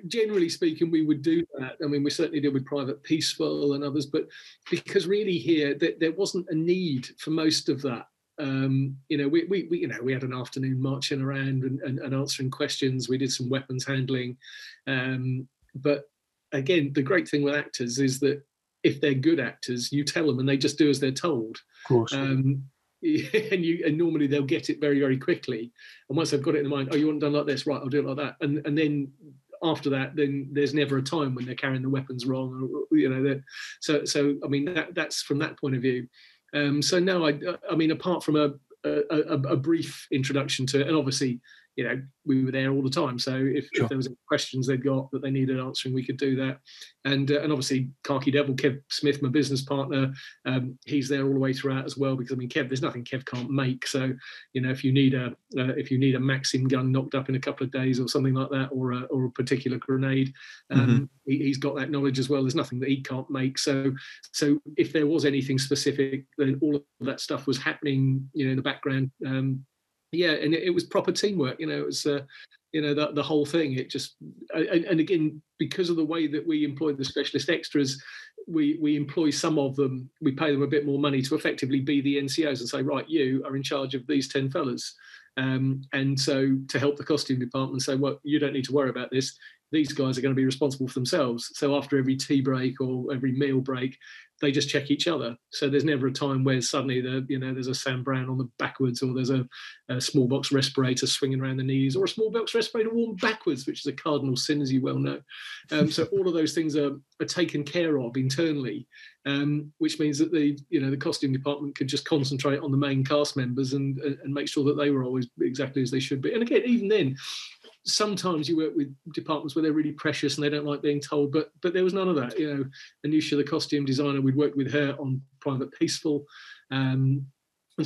generally speaking, we would do that. I mean, we certainly did with Private Peaceful and others, but because really here there wasn't a need for most of that. You know, we had an afternoon marching around and answering questions. We did some weapons handling, but again, the great thing with actors is that if they're good actors, you tell them and they just do as they're told. Of course. And normally they'll get it very, very quickly. And once they've got it in the mind, oh, you want it done like this, right? I'll do it like that. And then after that, then there's never a time when they're carrying the weapons wrong. Or, you know, so I mean that's from that point of view. So no, I mean, apart from a brief introduction to it, and obviously, you know, we were there all the time. So if there was any questions they'd got that they needed answering, we could do that. And obviously, Khaki Devil, Kev Smith, my business partner, he's there all the way throughout as well. Because I mean, Kev, there's nothing Kev can't make. So you know, if you need a Maxim gun knocked up in a couple of days or something like that, or a particular grenade, he's got that knowledge as well. There's nothing that he can't make. So if there was anything specific, then all of that stuff was happening, you know, in the background. Yeah, and it was proper teamwork. You know, it was, you know, the whole thing. It just, and again, because of the way that we employ the specialist extras, we employ some of them. We pay them a bit more money to effectively be the NCOs and say, right, you are in charge of these 10 fellas. And so to help the costume department say, well, you don't need to worry about this. These guys are going to be responsible for themselves. So after every tea break or every meal break, they just check each other. So there's never a time where suddenly there's a Sam Brown on the backwards, or there's a small box respirator swinging around the knees, or a small box respirator worn backwards, which is a cardinal sin, as you well know. So all of those things are taken care of internally, which means that the costume department could just concentrate on the main cast members and make sure that they were always exactly as they should be. And again, even then, sometimes you work with departments where they're really precious and they don't like being told, but there was none of that. Anusha, the costume designer, we'd worked with her on Private Peaceful, and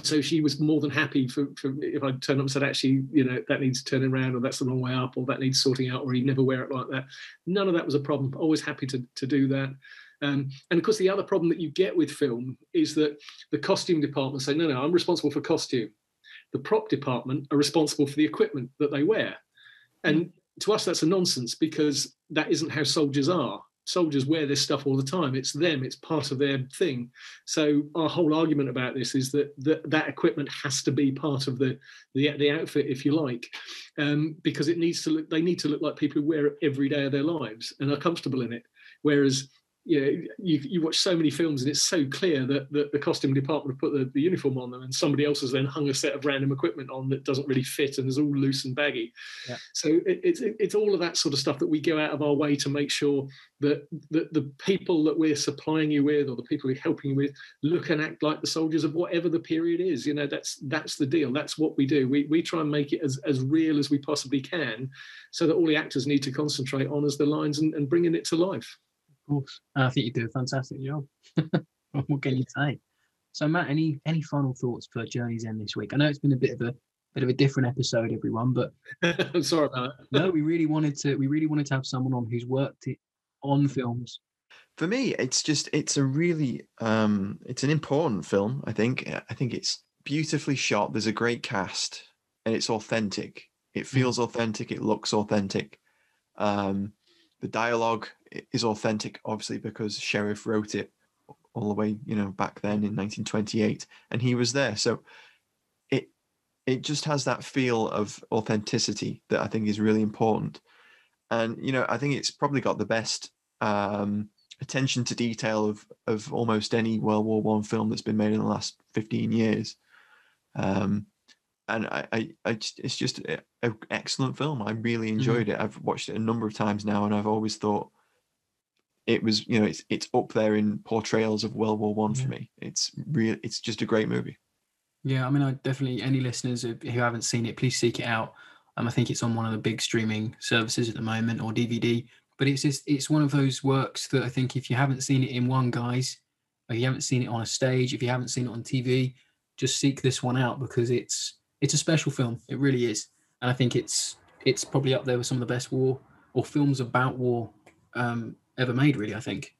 so she was more than happy for if I turned up and said, actually, that needs turning around, or that's the wrong way up, or that needs sorting out, or he'd never wear it like that. None of that was a problem. Always happy to do that. And of course, the other problem that you get with film is that the costume department say, no, I'm responsible for costume. The prop department are responsible for the equipment that they wear. And to us, that's a nonsense, because that isn't how soldiers are. Soldiers wear this stuff all the time. It's them. It's part of their thing. So our whole argument about this is that equipment has to be part of the outfit, if you like, because it needs to look. They need to look like people who wear it every day of their lives and are comfortable in it. Whereas you watch so many films and it's so clear that the costume department have put the uniform on them, and somebody else has then hung a set of random equipment on that doesn't really fit and is all loose and baggy. Yeah. So it's all of that sort of stuff that we go out of our way to make sure that the people that we're supplying you with, or the people we're helping you with, look and act like the soldiers of whatever the period is. That's the deal. That's what we do. We try and make it as real as we possibly can, so that all the actors need to concentrate on is the lines and bringing it to life. Of course. I think you do a fantastic job. What can you say? So, Matt, any final thoughts for Journey's End this week? I know it's been a bit of a different episode, everyone, but I'm sorry about that. No, we really wanted to have someone on who's worked it on films. For me, it's a really it's an important film. I think it's beautifully shot. There's a great cast, and it's authentic. It feels authentic. It looks authentic. The dialogue is authentic, obviously, because Sherriff wrote it all the way, back then in 1928, and he was there. So it just has that feel of authenticity that I think is really important. And, I think it's probably got the best attention to detail of almost any World War I film that's been made in the last 15 years. And it's just an excellent film. I really enjoyed it. I've watched it a number of times now, and I've always thought it was, it's up there in portrayals of World War I for me. It's just a great movie. Yeah, I mean, I definitely, any listeners who haven't seen it, please seek it out. I think it's on one of the big streaming services at the moment, or DVD. But it's one of those works that I think if you haven't seen it in one, guys, or you haven't seen it on a stage, if you haven't seen it on TV, just seek this one out, because it's a special film. It really is. And I think it's probably up there with some of the best war or films about war ever made, really, I think.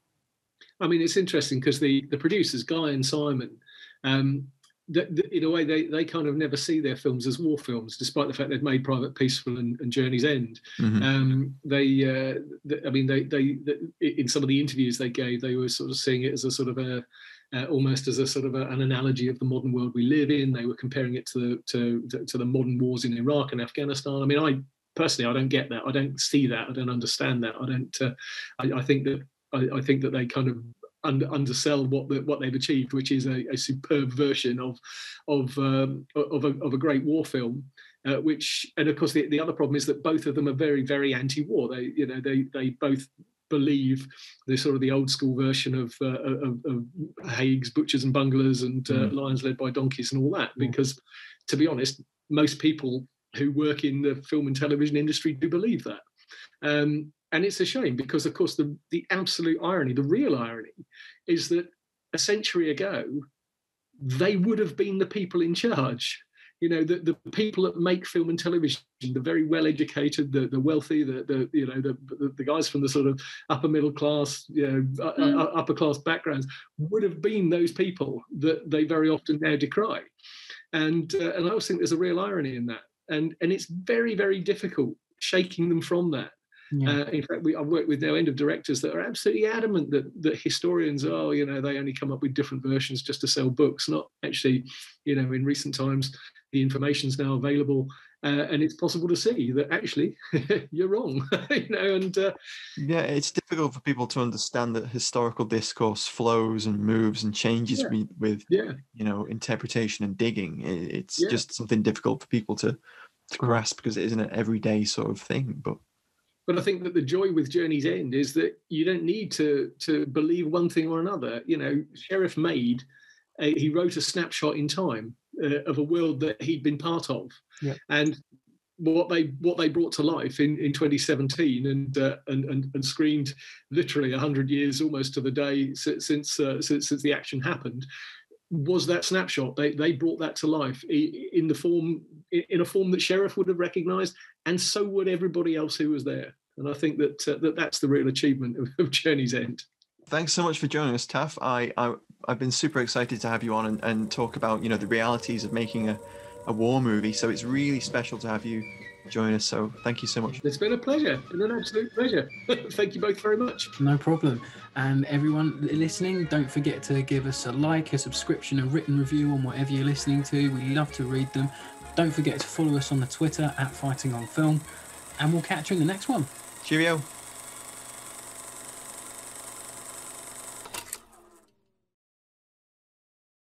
I mean, it's interesting because the producers, Guy and Simon, in a way, they kind of never see their films as war films, despite the fact they've made Private Peaceful and Journey's End. Mm-hmm. They in some of the interviews they gave, they were sort of seeing it as a sort of almost as a sort of an analogy of the modern world we live in. They were comparing it to the modern wars in Iraq and Afghanistan. I mean, I don't get that. I don't see that. I don't understand that. I don't. I think that they kind of undersell what they've achieved, which is a superb version of a great war film. And of course the other problem is that both of them are very, very anti-war. They both believe the sort of the old school version of Haig's Butchers and Bunglers and Lions Led by Donkeys and all that, because to be honest, most people who work in the film and television industry do believe that. And it's a shame, because, of course, the absolute irony, the real irony, is that a century ago, they would have been the people in charge. The people that make film and television, the very well-educated, the wealthy, the guys from the sort of upper middle class, upper class backgrounds, would have been those people that they very often now decry. And I always think there's a real irony in that. And it's very, very difficult shaking them from that. Yeah. In fact, I've worked with now end of directors that are absolutely adamant that historians, they only come up with different versions just to sell books. Not actually, in recent times, the information's now available, and it's possible to see that actually you're wrong. And yeah, it's difficult for people to understand that historical discourse flows and moves and changes with interpretation and digging. It's just something difficult for people to grasp because it isn't an everyday sort of thing. But I think that the joy with Journey's End is that you don't need to believe one thing or another. Sherriff he wrote a snapshot in time of a world that he'd been part of, and what they brought to life in 2017 and screened literally 100 years almost to the day since the action happened was that snapshot. They brought that to life in a form that Sherriff would have recognised, and so would everybody else who was there. And I think that's the real achievement of Journey's End. Thanks so much for joining us, Taff. I've been super excited to have you on and talk about the realities of making a war movie. So it's really special to have you join us. So thank you so much. It's been a pleasure. It's been an absolute pleasure. Thank you both very much. No problem. And everyone listening, don't forget to give us a like, a subscription, a written review on whatever you're listening to. We love to read them. Don't forget to follow us on the Twitter @FightingOnFilm. And we'll catch you in the next one. Cheerio.